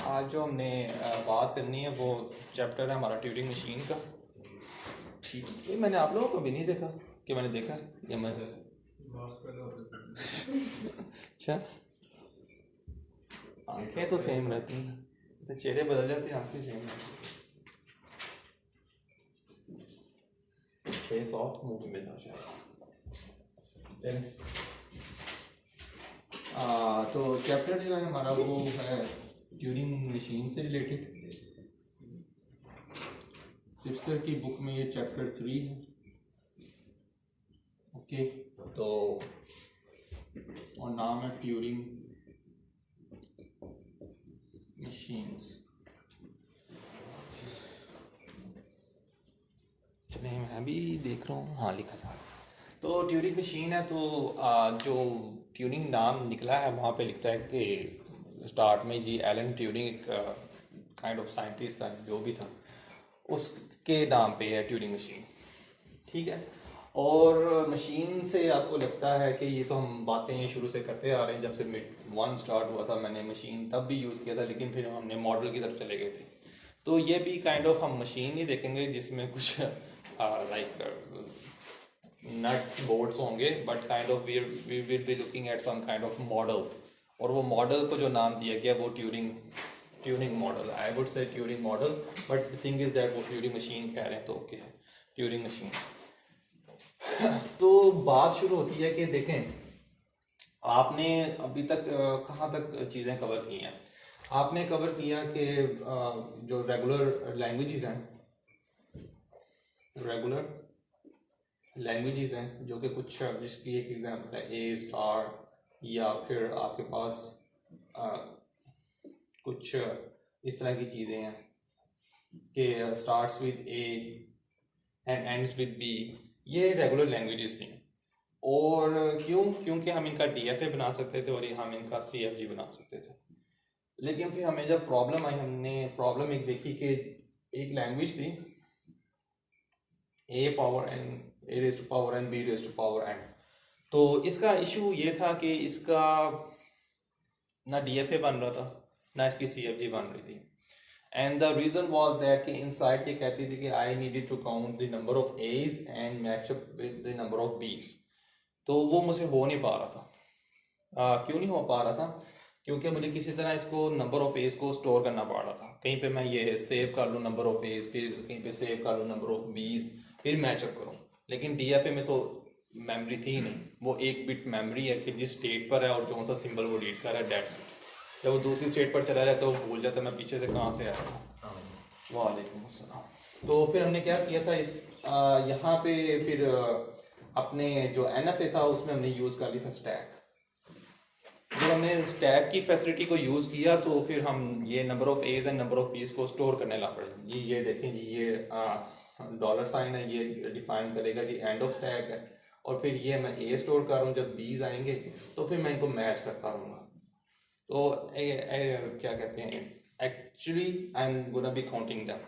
आज जो हमने बात करनी है वो चैप्टर है हमारा ट्यूरिंग मशीन का। ठीक, ये मैंने आप लोगों को भी नहीं देखा कि मैंने देखा ये मैं अच्छा, आंखें तो सेम रहती हैं तो चेहरे बदल जाते हैं, आंखें सेम रहती हैं। फेस ऑफ मूवी में था शायद। तो चैप्टर जो है हमारा वो है ट्यूरिंग मशीन से रिलेटेड। सिप्सर की बुक में ये चैप्टर 3 है। ओके, तो और नाम है ट्यूरिंग मशीन्स। चलिए मैं भी देख रहा हूँ, हाँ लिखा जा। तो ट्यूरिंग मशीन है, तो जो ट्यूरिंग नाम निकला है वहाँ पे लिखता है कि स्टार्ट में जी एलन ट्यूरिंग एक काइंड ऑफ साइंटिस्ट था, जो भी था उसके नाम पे है ट्यूरिंग मशीन। ठीक है, और मशीन से आपको लगता है कि ये तो हम बातें शुरू से करते आ रहे हैं, जब से मिड 1 स्टार्ट हुआ था मैंने मशीन तब भी यूज़ किया था, लेकिन फिर हमने मॉडल की तरफ चले गए थे। तो ये भी काइंड ऑफ हम मशीन ही देखेंगे जिसमें कुछ लाइक नट्स बोल्ट्स होंगे, but kind of we will be looking at some kind of model. और वो मॉडल को जो नाम दिया गया वो Turing model, I would say Turing model, but the thing is that वो ट्यूरिंग मशीन कह रहे हैं तो ओके है ट्यूरिंग मशीन। तो बात शुरू होती है कि देखें आपने अभी तक कहाँ तक चीज़ें कवर की हैं। आपने कवर किया कि जो रेगुलर लैंग्वेजेस हैं जो कि कुछ, जिसकी एक एग्जांपल है ए स्टार, या फिर आपके पास कुछ इस तरह की चीज़ें हैं कि starts with A and ends with B. ये रेगुलर लैंग्वेजेस थी। और क्योंकि हम इनका डीएफए बना सकते थे और हम इनका सीएफजी बना सकते थे। लेकिन फिर हमें जब प्रॉब्लम आई, हमने प्रॉब्लम एक देखी कि एक लैंग्वेज थी a power n, a raise to power n, b raise to power n. तो इसका इशू ये था कि इसका ना डीएफए बन रहा था ना इसकी सीएफजी बन रही थी। And the reason was that कि इनसाइड ये कहती थी कि I needed to count the number of A's and match up with the number of B's. तो वो मुझसे हो नहीं पा रहा था। क्यों नहीं हो पा रहा था? क्योंकि मुझे किसी तरह इसको नंबर ऑफ एज को स्टोर करना पड़ रहा था। कहीं पे मैं ये सेव कर लूँ नंबर ऑफ एज, फिर कहीं पे सेव कर लूँ नंबर ऑफ बीज, फिर मैचअप करूँ। लेकिन डीएफए में तो मेमोरी थी ही नहीं, वो एक बिट मेमोरी है कि जिस स्टेट पर है और कौन सा सिंबल वो रीड कर रहा है, डेट्स इट। जब वो दूसरी स्टेट पर चला जाता है वो भूल जाता है मैं पीछे से कहाँ से आया था। वालेकुम अस्सलाम। तो फिर हमने क्या किया था, इस यहाँ पे फिर अपने जो एनएफए था उसमें हमने यूज़ कर लिया था स्टैक। जब हमने स्टैक की फैसिलिटी को यूज़ किया तो फिर हम ये number of A's and number of B's को स्टोर करने लग पड़े। ये देखें जी, ये डॉलर साइन है, ये डिफाइन करेगा जी एंड ऑफ स्टैक है। और फिर ये मैं ए स्टोर कर रहा हूँ, जब बीज आएंगे तो फिर मैं इनको मैच करता रहूँगा। तो क्या कहते हैं, actually I am gonna be counting them.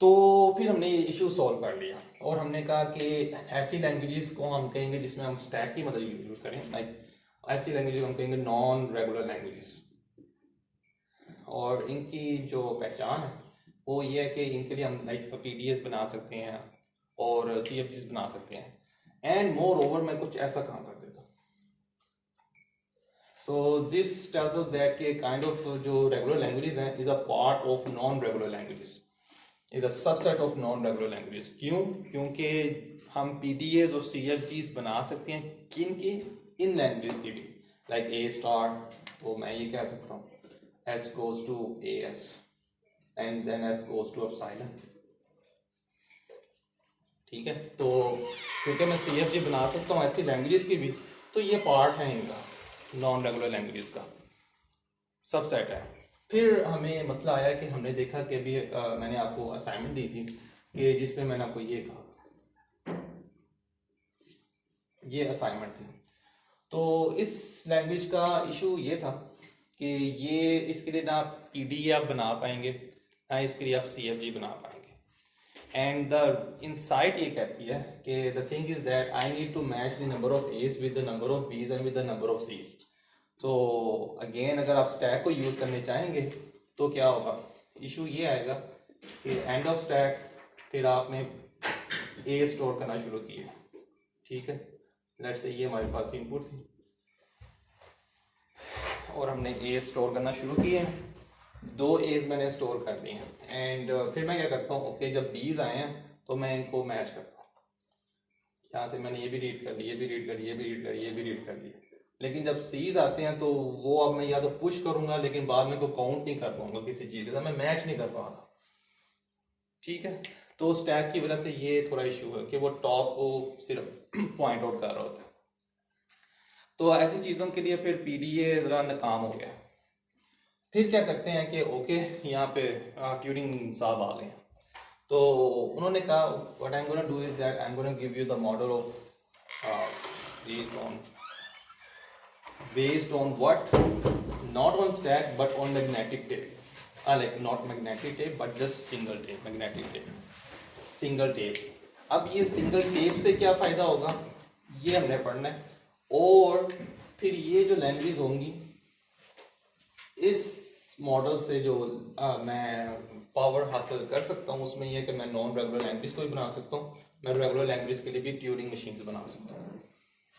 तो फिर हमने ये इशू सॉल्व कर लिया और हमने कहा कि ऐसी लैंग्वेजेस को हम कहेंगे जिसमें हम स्टैक की मदद यूज़ करें। लाइक ऐसी लैंग्वेज हम कहेंगे नॉन रेगुलर लैंग्वेजेस। और इनकी जो पहचान है वो ये है कि इनके लिए हम लाइक पीडीएस बना सकते हैं और सीएफजीस बना सकते हैं। एंड मोर ओवर मैं कुछ ऐसा काम कर देता हूँ। So this tells us that के काइंड ऑफ जो रेगुलर लैंग्वेजेस हैं is a part of non regular languages, is a subset of non regular languages. क्योंकि हम पीडीएस और सीएफजीस बना सकते हैं किन की, इन लैंग्वेजेस की भी। लाइक ए स्टार, तो मैं ये कह सकता हूँ S goes to AS and then S goes to epsilon। ठीक है, तो क्योंकि मैं CFG बना सकता हूँ ऐसी लैंग्वेजेस की भी, तो ये पार्ट है इनका नॉन रेगुलर लैंग्वेजेस का सबसेट है। फिर हमें मसला आया कि हमने देखा कि अभी मैंने आपको असाइनमेंट दी थी कि जिसमें मैंने आपको ये कहा, ये असाइनमेंट थी। तो इस लैंग्वेज का इशू ये था कि ये इसके लिए ना पीडी आप बना पाएंगे ना इसके लिए आप सीएफजी बना पाएंगे। एंड द इनसाइट ये कहती है कि the thing is that I need to match the number of a's with the number of b's and with the number of c's. तो अगेन अगर आप स्टैक को यूज़ करने चाहेंगे तो क्या होगा, इशू ये आएगा कि एंड ऑफ स्टैक फिर आपने ए स्टोर करना शुरू किया, ठीक है। लेट्स से ये हमारे पास इनपुट थी और हमने ए स्टोर करना शुरू किए, 2 एज मैंने स्टोर कर लिए हैं। एंड फिर मैं क्या करता हूँ, ओके जब बीज आए हैं तो मैं इनको मैच करता हूँ। यहाँ से मैंने ये भी रीड कर ली, ये भी रीड कर ली, ये भी रीड कर ली, ये भी रीड कर ली। लेकिन जब सीज आते हैं तो वो अब मैं या तो पुश करूंगा लेकिन बाद में को काउंट नहीं कर पाऊंगा किसी चीज़ के साथ, मैं मैच नहीं कर पाऊंगा, ठीक है। तो स्टैक की वजह से ये थोड़ा इशू है कि वो टॉप को सिर्फ पॉइंट आउट कर रहा होता है। तो ऐसी चीज़ों के लिए फिर पीडीए ज़रा नाकाम हो गया। फिर क्या करते हैं कि ओके यहाँ पे ट्यूरिंग साहब आ गए, तो उन्होंने कहा what I am gonna do is that I am gonna give you the model of based on what, not on stack but on magnetic tape, like not magnetic tape but just single tape, magnetic tape, single tape। अब ये single tape से क्या फ़ायदा होगा ये हमने पढ़ना है, और फिर ये जो लैंग्वेज होंगी इस मॉडल से जो मैं पावर हासिल कर सकता हूँ उसमें यह कि मैं नॉन रेगुलर लैंग्वेज को भी बना सकता हूँ, मैं रेगुलर लैंग्वेज के लिए भी ट्यूरिंग मशीन बना सकता हूँ।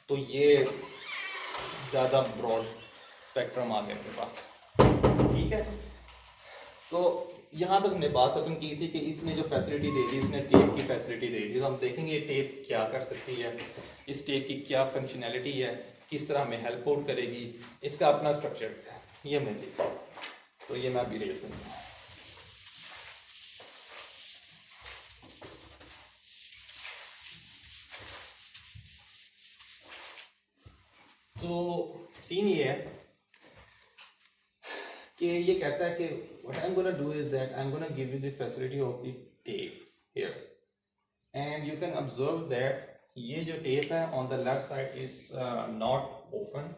तो ये ज़्यादा ब्रॉड स्पेक्ट्रम आ गया मेरे पास, ठीक है। तो यहाँ तक हमने बात खत्म की थी कि इसने जो फैसिलिटी दे दी, इसने टेप की फैसिलिटी दे दी। तो हम देखेंगे ये टेप क्या कर सकती है, इस टेप की क्या फंक्शनैलिटी है, किस तरह हमें हेल्प आउट करेगी, इसका अपना स्ट्रक्चर है, ये हमने देखा। तो ये मैं अभी रेज करूँगा। तो सीन ये है कि ये कहता है कि what I'm gonna do is that I'm gonna give you the facility of the tape here, and you can observe that ये जो tape है on the left side is not open,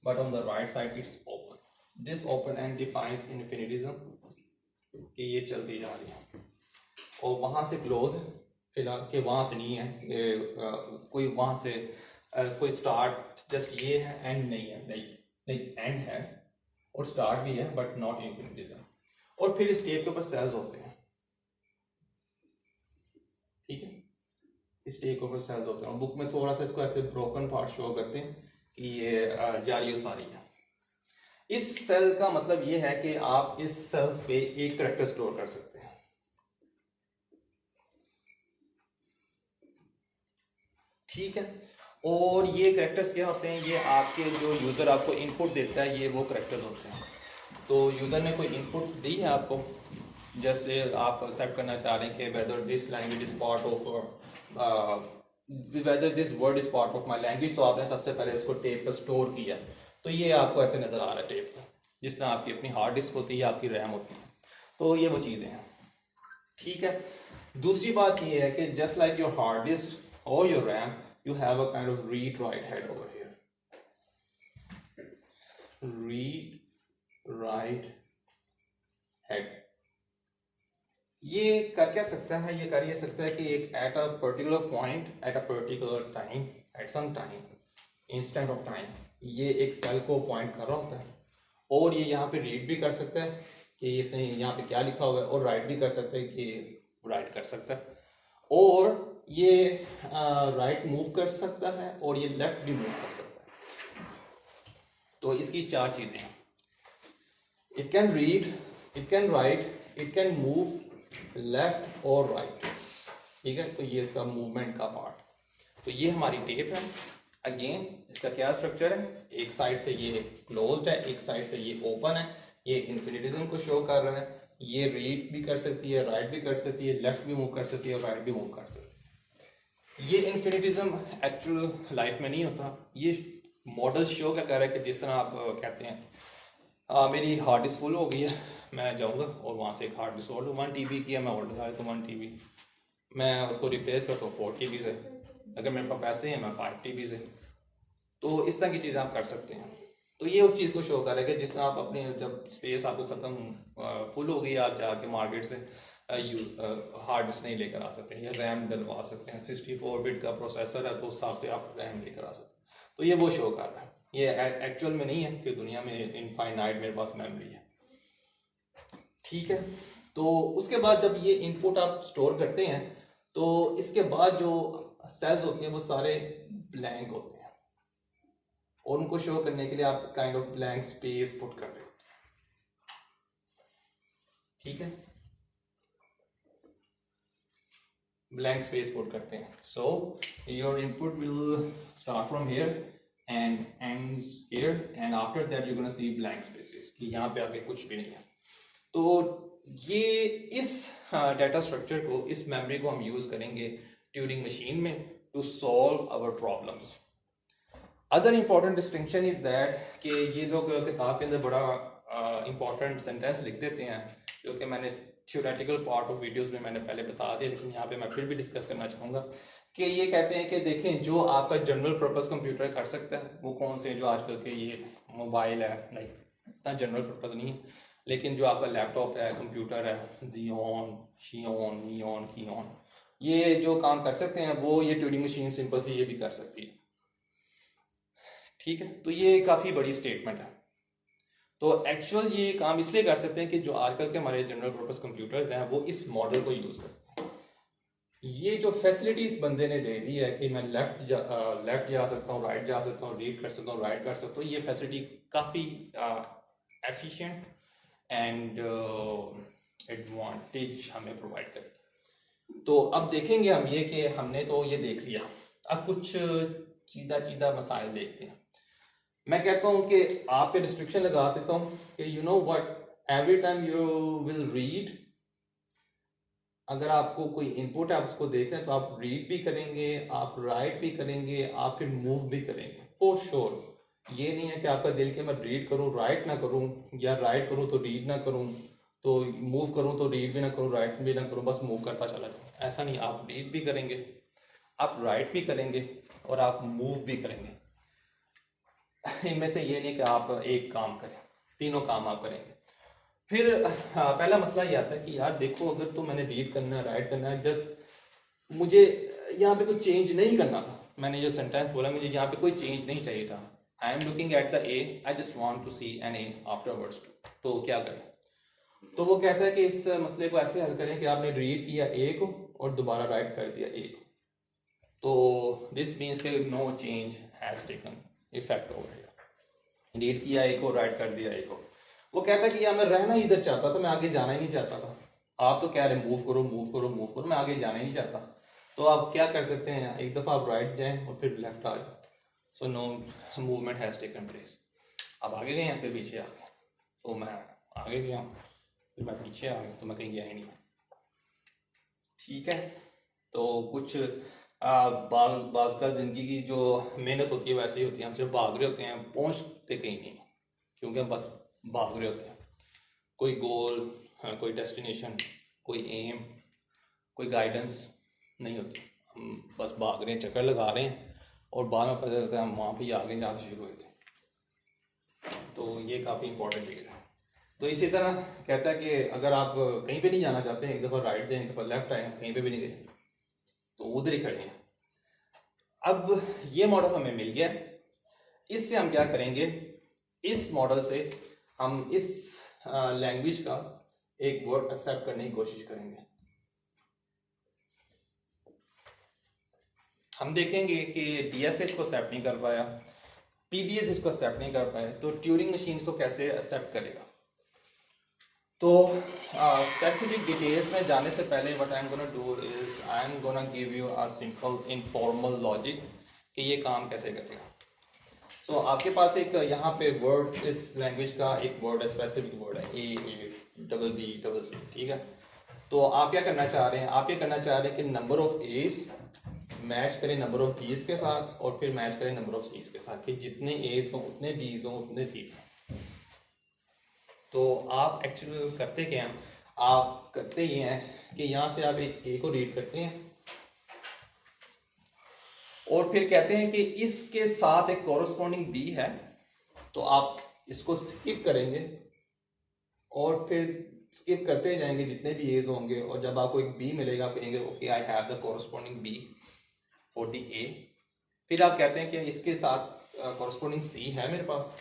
but on the right side it's open. This open end defines infinitism कि ये चलती जा रही है, और वहाँ से क्लोज है फिलहाल कि वहाँ से नहीं है, कोई वहाँ से कोई स्टार्ट जस्ट ये है, एंड नहीं है, नहीं एंड है और स्टार्ट भी है बट नॉट इन्फिनिटिज्म। और फिर इस टेप के ऊपर सेल्स होते हैं, ठीक है, इस टेप के ऊपर सेल्स होते हैं। और बुक में थोड़ा सा इसको ऐसे ब्रोकन पार्ट शो करते हैं कि ये जारी और सारी है। इस सेल का मतलब ये है कि आप इस सेल पे एक करैक्टर स्टोर कर सकते हैं, ठीक है। और ये करैक्टर्स क्या होते हैं, ये आपके जो यूज़र आपको इनपुट देता है ये वो करैक्टर्स होते हैं। तो यूज़र ने कोई इनपुट दी है आपको, जैसे आप सेट करना चाह रहे हैं कि whether this language is part of whether this word is part of my language, तो आपने सबसे पहले इसको टेप पर स्टोर किया। तो ये आपको ऐसे नज़र आ रहा है टेप पर, जिस तरह आपकी अपनी हार्ड डिस्क होती है, आपकी रैम होती है। तो ये वो चीज़ें हैं, ठीक है। दूसरी बात ये है कि just like your hard disk और your RAM, you have a kind of read write head over here, read write head। ये कर क्या सकता है, ये कर ये सकता है कि एक at a particular point at a particular time at some time instant of time ये एक सेल को पॉइंट कर रहा होता है, और ये यहाँ पे रीड भी कर सकता है कि इसने यहाँ पे क्या लिखा हुआ है, और राइट भी कर सकता है कि राइट कर सकता है, और ये राइट मूव कर सकता है और ये लेफ्ट भी मूव कर सकता है। तो इसकी 4 चीजें हैं, it can read, it can write, it can move left और राइट, ठीक है। तो ये इसका मूवमेंट का पार्ट। तो ये हमारी टेप है। अगेन इसका क्या स्ट्रक्चर है, एक साइड से ये क्लोज्ड है, एक साइड से ये ओपन है, ये इन्फिनिटिज्म को शो कर रहा है, ये रीड भी कर सकती है, राइट भी कर सकती है, लेफ्ट भी मूव कर सकती है, राइट भी मूव कर सकती है। ये इन्फिनिटिज्म एक्चुअल लाइफ में नहीं होता, ये मॉडल शो क्या कर रहा है कि जिस तरह आप कहते हैं मेरी हार्ड डिस्क फुल हो गई है, मैं जाऊंगा और वहाँ से एक हार्ड डिस्क और 1 TB की है, मैं ऑर्डर डाल तो 1 TB मैं उसको रिप्लेस करता हूँ 4 TB से, अगर मेरे पास पैसे हैं मैं 5 TB से। तो इस तरह की चीज़ें आप कर सकते हैं। तो ये उस चीज़ को शो कर रहा है कि जिस तरह आप अपने जब स्पेस आपको ख़त्म फुल हो गई, आप जाके मार्केट से हार्ड डिस्क नहीं लेकर आ सकते हैं, या रैम डलवा सकते हैं। 64 बिट का प्रोसेसर है तो उस हिसाब से आप रैम लेकर आ सकते हैं। तो ये वो शो कर रहा है, ये एक्चुअल में नहीं है कि दुनिया में इनफाइनाइट मेरे पास मेमोरी है, ठीक है। तो उसके बाद जब ये इनपुट आप स्टोर करते हैं तो इसके बाद जो सेल्स होते हैं वो सारे ब्लैंक होते हैं, और उनको शो करने के लिए आप kind of blank space put कर रहे हो, ठीक है, ब्लैंक स्पेस पुट करते हैं। So your input will start from here and ends here, and after that you gonna see blank spaces कि यहाँ पे आगे कुछ भी नहीं है। तो ये इस डाटा स्ट्रक्चर को, इस मेमोरी को हम यूज करेंगे ट्यूरिंग मशीन में to solve our problems. Other important distinction is that कि ये लोग किताब के अंदर बड़ा इंपॉर्टेंट सेंटेंस लिख देते हैं, जो कि मैंने थ्योरेटिकल पार्ट ऑफ वीडियोस में मैंने पहले बता दिया, लेकिन यहाँ पे मैं फिर भी डिस्कस करना चाहूँगा कि ये कहते हैं कि देखें जो आपका जनरल पर्पस कंप्यूटर कर सकता है वो कौन से, जो आजकल के ये मोबाइल है, लाइक इतना जनरल पर्पस नहीं है, लेकिन जो आपका लैपटॉप है, कंप्यूटर है, जियोन, शियोन, नियोन, कियोन, ये जो काम कर सकते हैं वो ये ट्यूरिंग मशीन सिंपल से ये भी कर सकती है, ठीक है। तो ये काफ़ी बड़ी स्टेटमेंट है। तो एक्चुअल ये काम इसलिए कर सकते हैं कि जो आजकल के हमारे जनरल पर्पस कंप्यूटर्स हैं वो इस मॉडल को यूज़ करते हैं। ये जो फैसिलिटीज बंदे ने दे दी है कि मैं लेफ्ट जा सकता हूँ, राइट जा सकता हूँ, रीड कर सकता हूँ, राइट कर सकता हूँ, ये फैसिलिटी काफ़ी एफिशिएंट एंड एडवांटेज हमें प्रोवाइड करेगी। तो अब देखेंगे हम ये कि हमने तो ये देख लिया, अब कुछ चीदा मसाइल देखते हैं। मैं कहता हूँ कि आप पे रिस्ट्रिक्शन लगा सकता हूँ कि you know what, every time you will read, अगर आपको कोई इनपुट है आप उसको देख रहे हैं तो आप रीड भी करेंगे, आप राइट भी करेंगे, आप फिर मूव भी करेंगे फॉर श्योर। ये नहीं है कि आपका दिल के मैं रीड करूँ राइट ना करूँ, या राइट करूँ तो रीड ना करूँ, तो मूव करूँ तो रीड भी ना करूँ, राइट भी ना करूँ, बस मूव करता चला जाऊँ, ऐसा नहीं। आप रीड भी करेंगे, आप राइट भी करेंगे, और आप मूव भी करेंगे। इनमें से ये नहीं कि आप एक काम करें, तीनों काम आप करेंगे। फिर पहला मसला ये आता है कि यार देखो, अगर तो मैंने रीड करना है, राइट करना है, जस्ट मुझे यहाँ पे कोई चेंज नहीं करना था, मैंने जो सेंटेंस बोला मुझे यहाँ पे कोई चेंज नहीं चाहिए था, I am looking at the A, I just want to see an A afterwards too, तो क्या करें? तो वो कहता है कि इस मसले को ऐसे हल करें कि आपने रीड किया ए को और दोबारा राइट कर दिया ए को, तो दिस मीन्स के no change has taken effect over here. Read किया ए को, राइट कर दिया ए को। वो कहता है कि यार मैं रहना ही इधर चाहता था, मैं आगे जाना ही नहीं चाहता था। आप तो कह रहे मूव करो मूव करो मूव करो, मैं आगे जाना ही नहीं चाहता। तो आप क्या कर सकते हैं, एक दफ़ा आप राइट जाएं और फिर लेफ्ट आ जाए, so no movement has taken place. आप आगे गए हैं फिर पीछे आ गए, तो मैं आगे गया फिर मैं पीछे आ गया, तो मैं कहीं गया ही नहीं, ठीक है। तो कुछ बाज़ का ज़िंदगी की जो मेहनत होती है वैसे ही होती है, हम सिर्फ भाग रहे होते हैं, पहुँचते कहीं नहीं, क्योंकि हम बस भाग रहे होते हैं। कोई गोल, कोई डेस्टिनेशन, कोई एम, कोई गाइडेंस नहीं होती, हम बस भाग रहे हैं, चक्कर लगा रहे हैं, और बाद में पता चलता है हम वहाँ पे ही आ गए जहाँ से शुरू हुए थे। तो ये काफ़ी इंपॉर्टेंट चीज़ है। तो इसी तरह कहता है कि अगर आप कहीं पे नहीं जाना चाहते हैं, एक दफ़ा राइट जाएं, एक दफ़ा लेफ्ट आए, कहीं पे भी नहीं गए तो उधर ही खड़े हैं। अब ये मॉडल हमें मिल गया, इससे हम क्या करेंगे, इस मॉडल से हम इस लैंग्वेज का एक वर्ड एक्सेप्ट करने की कोशिश करेंगे। हम देखेंगे कि डीएफए इसको एक्सेप्ट नहीं कर पाया, पीडीएस इसको एक्सेप्ट नहीं कर पाए, तो ट्यूरिंग मशीन को कैसे एक्सेप्ट करेगा। तो स्पेसिफिक डिटेल्स में जाने से पहले what I am gonna do is I am gonna give you a simple informal logic कि ये काम कैसे करेगा। सो आपके पास एक यहाँ पे वर्ड, इस लैंग्वेज का एक वर्ड है, स्पेसिफिक वर्ड है A double B double C, ठीक है। तो आप क्या करना चाह रहे हैं, आप ये करना चाह रहे हैं कि नंबर ऑफ एज मैच करें नंबर ऑफ बीज के साथ, और फिर मैच करें नंबर ऑफ सीज के साथ, कि जितने एज हों उतने बीज हों उतने सीज हों। तो आप एक्चुअली करते क्या हैं, आप करते ये हैं कि यहाँ से आप एक ए को रीड करते हैं और फिर कहते हैं कि इसके साथ एक कॉरस्पॉन्डिंग बी है, तो आप इसको स्किप करेंगे और फिर स्किप करते जाएंगे जितने भी एज होंगे, और जब आपको एक बी मिलेगा आप कहेंगे okay I have the corresponding B for the A. फिर आप कहते हैं कि इसके साथ कॉरस्पॉन्डिंग सी है मेरे पास,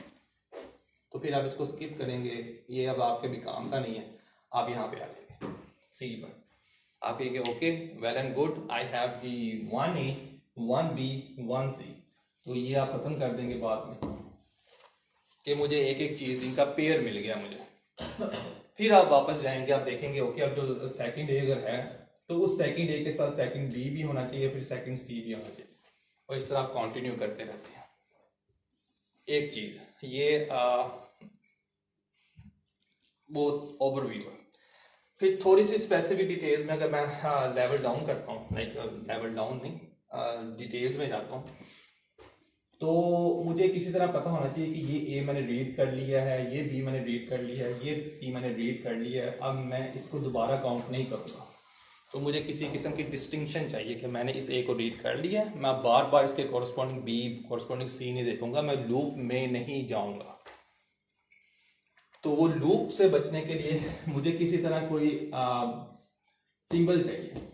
तो फिर आप इसको स्किप करेंगे, ये अब आपके भी काम का नहीं है। आप यहाँ पे आ जाएंगे सी पर, आप कहेंगे okay well and good, I have the 1A 1B 1C। तो ये आप खत्म कर देंगे बाद में कि मुझे एक एक चीज़ इनका पेयर मिल गया मुझे। फिर आप वापस जाएंगे, आप देखेंगे ओके अब जो सेकंड ए अगर है तो उस सेकंड ए के साथ सेकंड बी भी होना चाहिए, फिर सेकंड सी भी होना चाहिए, और इस तरह आप कंटिन्यू करते रहते हैं। एक चीज ये वो ओवरव्यू है। फिर थोड़ी सी स्पेसिफिक डिटेल्स में अगर मैं लेवल डाउन करता हूँ, लाइक लेवल डाउन नहीं डिटेल्स में जाता हूँ, तो मुझे किसी तरह पता होना चाहिए कि ये ए मैंने रीड कर लिया है, ये बी मैंने रीड कर लिया है, ये सी मैंने रीड कर लिया है, अब मैं इसको दोबारा काउंट नहीं करूँगा। तो मुझे किसी किस्म की डिस्टिंक्शन चाहिए कि मैंने इस ए को रीड कर लिया है, मैं बार बार इसके कॉरस्पॉन्डिंग बी कॉरस्पॉन्डिंग सी नहीं देखूंगा, मैं लूप में नहीं जाऊंगा। तो वो लूप से बचने के लिए मुझे किसी तरह कोई सिंबल चाहिए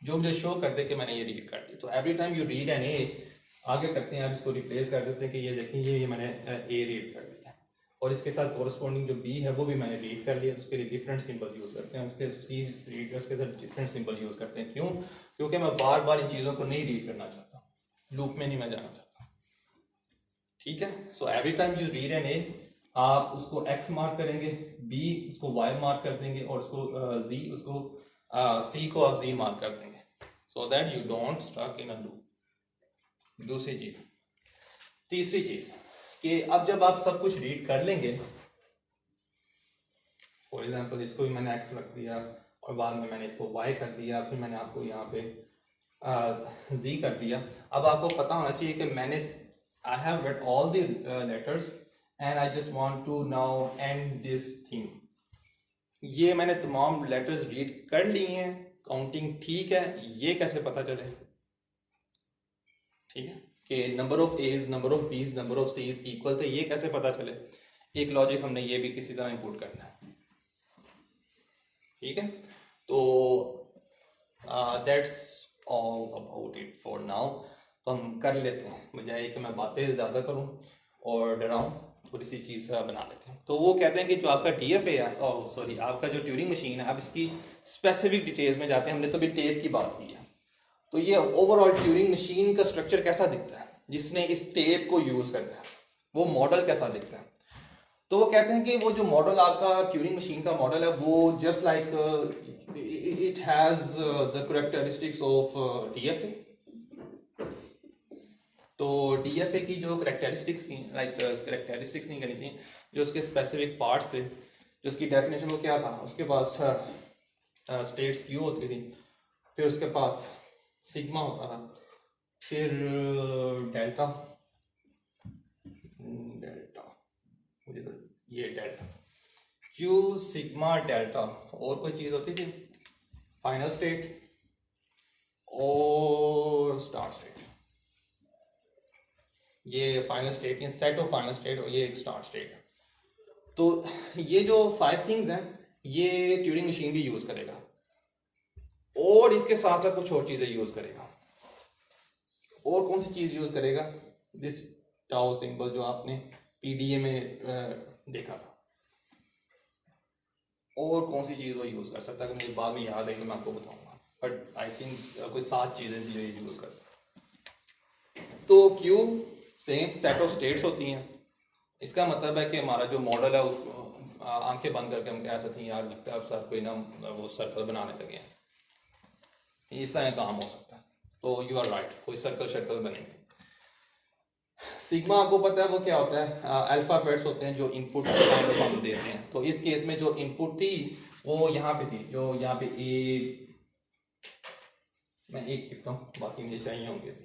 जो मुझे शो कर दे कि मैंने ये रीड कर लिया। तो every time you read an A, आगे करते हैं आप इसको रिप्लेस कर देते हैं कि ये देखें ये मैंने ए रीड कर लिया, और इसके साथ कॉरस्पॉन्डिंग जो बी है वो भी मैंने रीड कर लिया, उसके लिए डिफरेंट सिंबल यूज़ करते हैं, उसके सी रीड उसके साथ डिफरेंट सिंबल यूज़ करते हैं। क्यों? क्योंकि मैं बार बार इन चीज़ों को नहीं रीड करना चाहता, लूप में नहीं मैं जाना चाहता। ठीक है, so every time you read an A, आप उसको एक्स मार्क करेंगे, बी उसको वाई मार्क कर देंगे, और उसको जी उसको सी को आप जी मार्क कर देंगे, so that you don't stuck in a loop. दूसरी चीज, तीसरी चीज कि अब जब आप सब कुछ रीड कर लेंगे, फॉर एग्जांपल इसको भी मैंने एक्स रख दिया और बाद में मैंने इसको वाई कर दिया, फिर मैंने आपको यहाँ पे जी कर दिया, अब आपको पता होना चाहिए कि मैंने I have read all the letters and I just want to now end this thing। ये मैंने तमाम लेटर्स रीड कर लिए हैं, काउंटिंग ठीक है, ये कैसे पता चले? ठीक है कि number of A's number of B's number of C's equal थे, ये कैसे पता चले? एक लॉजिक हमने ये भी किसी तरह इंपुट करना है। ठीक है, तो that's all about it for now. तो हम कर लेते हैं, बजाय कि मैं बातें ज़्यादा करूं और डराऊं, थोड़ी सी चीज़ बना लेते हैं। तो वो कहते हैं कि जो आपका TFA है, सॉरी आपका जो ट्यूरिंग मशीन है, आप इसकी स्पेसिफिक डिटेल्स में जाते हैं। हमने तो अभी टेप की बात की है, तो ये ओवरऑल ट्यूरिंग मशीन का स्ट्रक्चर कैसा दिखता है जिसने इस टेप को यूज करना है, वो मॉडल कैसा दिखता है? तो वो कहते हैं कि वो जो मॉडल आपका ट्यूरिंग मशीन का मॉडल है वो just like it has the characteristics of DFA। तो DFA की जो कैरेक्टरिस्टिक्स नहीं करनी चाहिए, जो उसके स्पेसिफिक पार्ट्स थे, जो उसकी डेफिनेशन वो क्या था, उसके पास स्टेट्स क्यू होती थी, फिर उसके पास सिग्मा होता था, फिर डेल्टा मुझे तो ये डेल्टा क्यू सिग्मा डेल्टा, और कोई चीज़ होती थी फाइनल स्टेट और स्टार्ट स्टेट। ये फाइनल स्टेट, ये सेट ऑफ फाइनल स्टेट और ये एक स्टार्ट स्टेट है। तो ये जो 5 थिंग्स हैं ये ट्यूरिंग मशीन भी यूज़ करेगा, और इसके साथ साथ कुछ और चीज़ें यूज़ करेगा। और कौन सी चीज़ यूज़ करेगा? दिस टाउ सिंबल जो आपने PDA में देखा था। और कौन सी चीज़ वो यूज़ कर सकता है, मुझे बाद में याद है कि मैं आपको बताऊंगा, बट आई थिंक कोई 7 चीज़ें जो यूज़ करता है। तो Q same set of states होती हैं। इसका मतलब है कि हमारा जो मॉडल है उसको आंखें बंद करके हम कह सकते हैं यार लगता है अब सर कोई ना वो सर्कल बनाने लगे हैं, इस तरह काम हो सकता है। तो यू आर राइट, कोई सर्कल बनेंगे। सिग्मा आपको पता है वो क्या होता है? अल्फाबेट्स होते हैं जो इनपुट हम देते हैं। तो इस केस में जो इनपुट थी वो यहाँ पे थी, जो यहाँ पे मैं एक लिखता हूँ, बाकी मुझे चाहिए होंगे।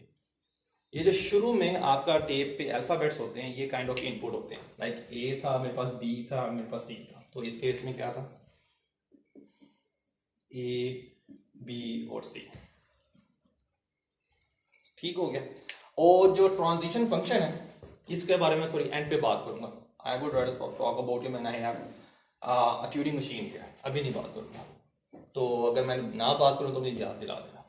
ये जो शुरू में आपका टेप पे अल्फाबेट्स होते हैं ये काइंड ऑफ इनपुट होते हैं, लाइक A था मेरे पास, B था मेरे पास, C था। तो इस केस में क्या था? A B और C। ठीक हो गया। और जो ट्रांजिशन फंक्शन है इसके बारे में थोड़ी एंड पे बात करूंगा। I would rather talk about it when I have a Turing machine here, अभी नहीं बात करूंगा। तो अगर मैं ना बात करूं तो मुझे याद दिला देना।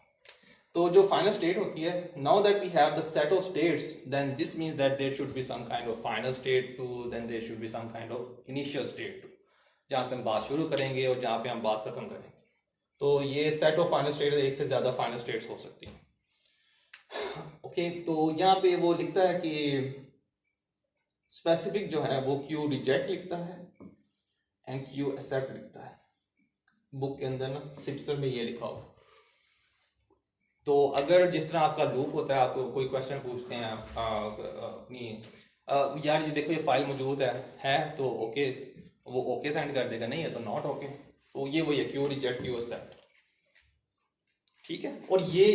तो जो फाइनल स्टेट होती है, now that we have the set of states, then this means that there should be some kind of final state too, then there should be some kind of initial state too, जहाँ से हम बात शुरू करेंगे और जहाँ पे हम बात खत्म करेंगे। तो ये सेट ऑफ फाइनल स्टेट, एक से ज़्यादा फाइनल स्टेट्स हो सकती हैं। ओके, तो यहाँ पे वो लिखता है कि स्पेसिफिक जो है वो क्यू रिजेक्ट लिखता है एंड क्यू एक्सेप्ट लिखता है। बुक के अंदर ना सिप्सर में ये लिखा हो। तो अगर जिस तरह आपका लूप होता है, आपको कोई क्वेश्चन पूछते हैं अपनी यार ये देखो ये फाइल मौजूद है तो ओके, वो ओके सेंड कर देगा, नहीं है तो नॉट ओके। तो ये वही है क्यू रिजेक्ट क्यू एक्सेप्ट, ठीक है। और ये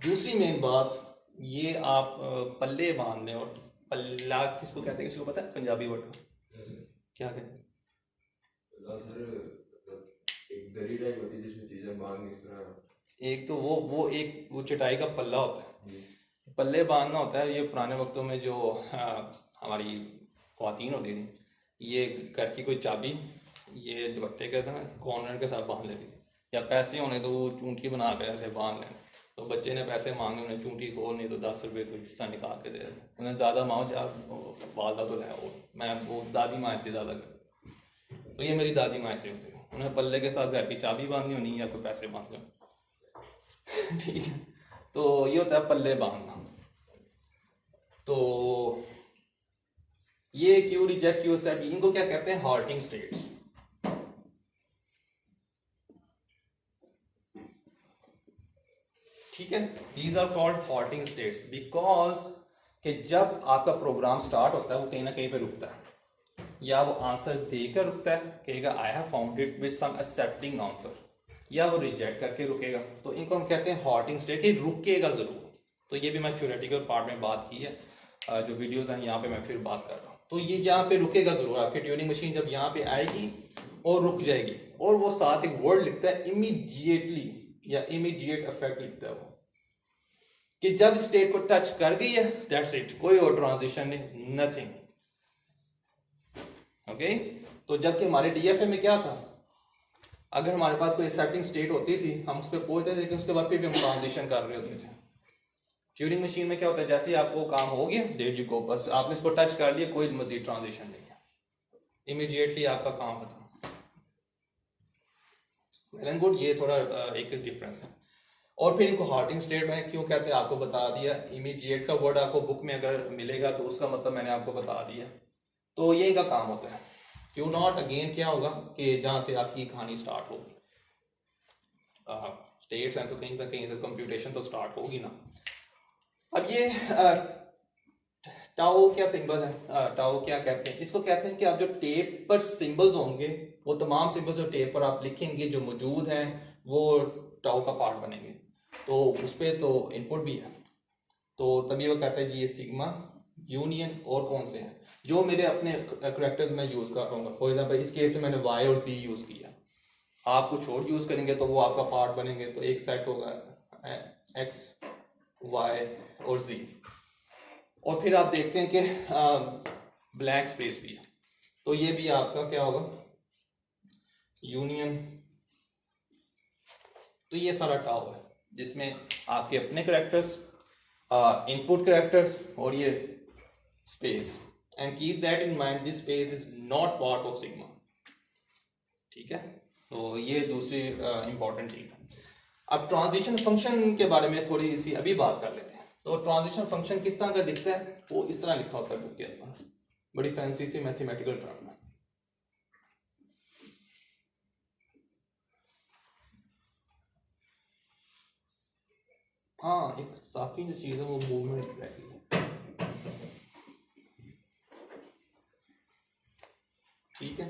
दूसरी मेन बात, ये आप पल्ले बांध लें। और पल्ला किसको कहते हैं, किसी को पता है पंजाबी वर्ड क्या कहते हैं? एक दरी टाइप होती है जिसमें चीजें बांध इस तरह। एक तो वो चटाई का पल्ला होता है, पल्ले बांधना होता है। ये पुराने वक्तों में जो हमारी ख्वातीन होती थी, ये घर की कोई चाबी ये दुपट्टे के साथ कॉर्नर के साथ बांध लेती थी, या पैसे होने तो वो चूंटी बना कर ऐसे बांध लें। तो बच्चे ने पैसे मांगे, उन्हें चूंटी खोल, नहीं तो 10 रुपये कोई इस तरह निकाल के दे रहे, उन्हें ज़्यादा माओ जा वालदा तो है वो, मैं वो दादी माँ से ज़्यादा कर। तो ये मेरी दादी माँ से होती है, उन्हें पल्ले के साथ घर की चाबी बांधनी होनी या कोई पैसे बांधने होने। ठीक है, तो ये होता है पल्ले बांधना। तो ये क्यू रिजेक्ट क्यू एक्सेप्ट, इनको क्या कहते हैं, हार्टिंग स्टेट्स। ठीक है, these are called halting states because कि जब आपका प्रोग्राम स्टार्ट होता है वो कहीं ना कहीं पे रुकता है, या वो आंसर देकर रुकता है, कहेगा I have found it with some accepting answer, या वो रिजेक्ट करके रुकेगा। तो इनको हम कहते हैं हार्टिंग स्टेट, कि रुकेगा जरूर। तो ये भी मैं थ्योरेटिकल पार्ट में बात की है, जो वीडियोस हैं यहाँ पे मैं फिर बात कर रहा हूँ। तो ये यहाँ पे रुकेगा जरूर, आपकी ट्यूनिंग मशीन जब यहाँ पे आएगी और रुक जाएगी, और वो साथ एक वर्ड लिखता है इमीडिएटली, या इमीडिएट इफेक्ट लिखता है वो, कि जब स्टेट को टच कर गई है दैट्स इट, कोई और ट्रांजिशन नहीं, नथिंग। ओके, तो जबकि हमारे डीएफए में क्या था, अगर हमारे पास कोई एक्सेप्टिंग स्टेट होती थी हम उस पर पहुंचते थे, लेकिन उसके बाद फिर भी हम ट्रांजिशन कर रहे होते थे। ट्यूरिंग मशीन में क्या होता है, जैसे ही आपको काम हो गया डेट यू को, बस आपने इसको टच कर लिया, कोई मजीद ट्रांजिशन नहीं है, इमीडिएटली आपका काम खत्म। वेल एंड गुड, ये थोड़ा एक डिफरेंस है। और फिर इनको हार्टिंग स्टेट में क्यों कहते हैं आपको बता दिया। इमीडिएट का वर्ड आपको बुक में अगर मिलेगा तो उसका मतलब मैंने आपको बता दिया। तो ये इनका काम होता है। क्यों नॉट अगेन क्या होगा कि जहां से आपकी कहानी स्टार्ट होगी, स्टेट्स हैं तो कहीं से कंप्यूटेशन तो स्टार्ट होगी ना। अब ये टाओ क्या सिंबल है, टाओ क्या कहते हैं, इसको कहते हैं कि आप जो टेप पर सिंबल्स होंगे, वो तमाम सिंबल्स जो टेप पर आप लिखेंगे जो मौजूद हैं वो टाओ का पार्ट बनेंगे। तो उस पर तो इनपुट भी है, तो तभी वो कहता है कि ये सिग्मा यूनियन और कौन से हैं जो मेरे अपने करेक्टर्स में यूज कर रहा हूँ। फॉर एग्जाम्पल इस केस में मैंने वाई और जी यूज किया, आप कुछ और यूज करेंगे तो वो आपका पार्ट बनेंगे। तो एक सेट होगा एक्स वाई और जी। और फिर आप देखते हैं कि ब्लैक स्पेस भी है, तो ये भी आपका क्या होगा, यूनियन। तो ये सारा टाउ है जिसमें आपके अपने करेक्टर्स, इनपुट करेक्टर्स और ये space. And keep that in mind, this space is not part of sigma. ठीक है, तो ये दूसरी इंपॉर्टेंट चीज है। अब ट्रांजिशन फंक्शन के बारे में थोड़ी सी अभी बात कर लेते हैं। तो ट्रांजिशन फंक्शन किस तरह का दिखता है, वो इस तरह लिखा होता है बुक के अंदर, बड़ी फैंसी सी मैथमेटिकल टर्म में। हाँ, एक साथ ही जो चीज है वो मूवमेंट रहती है। ठीक है,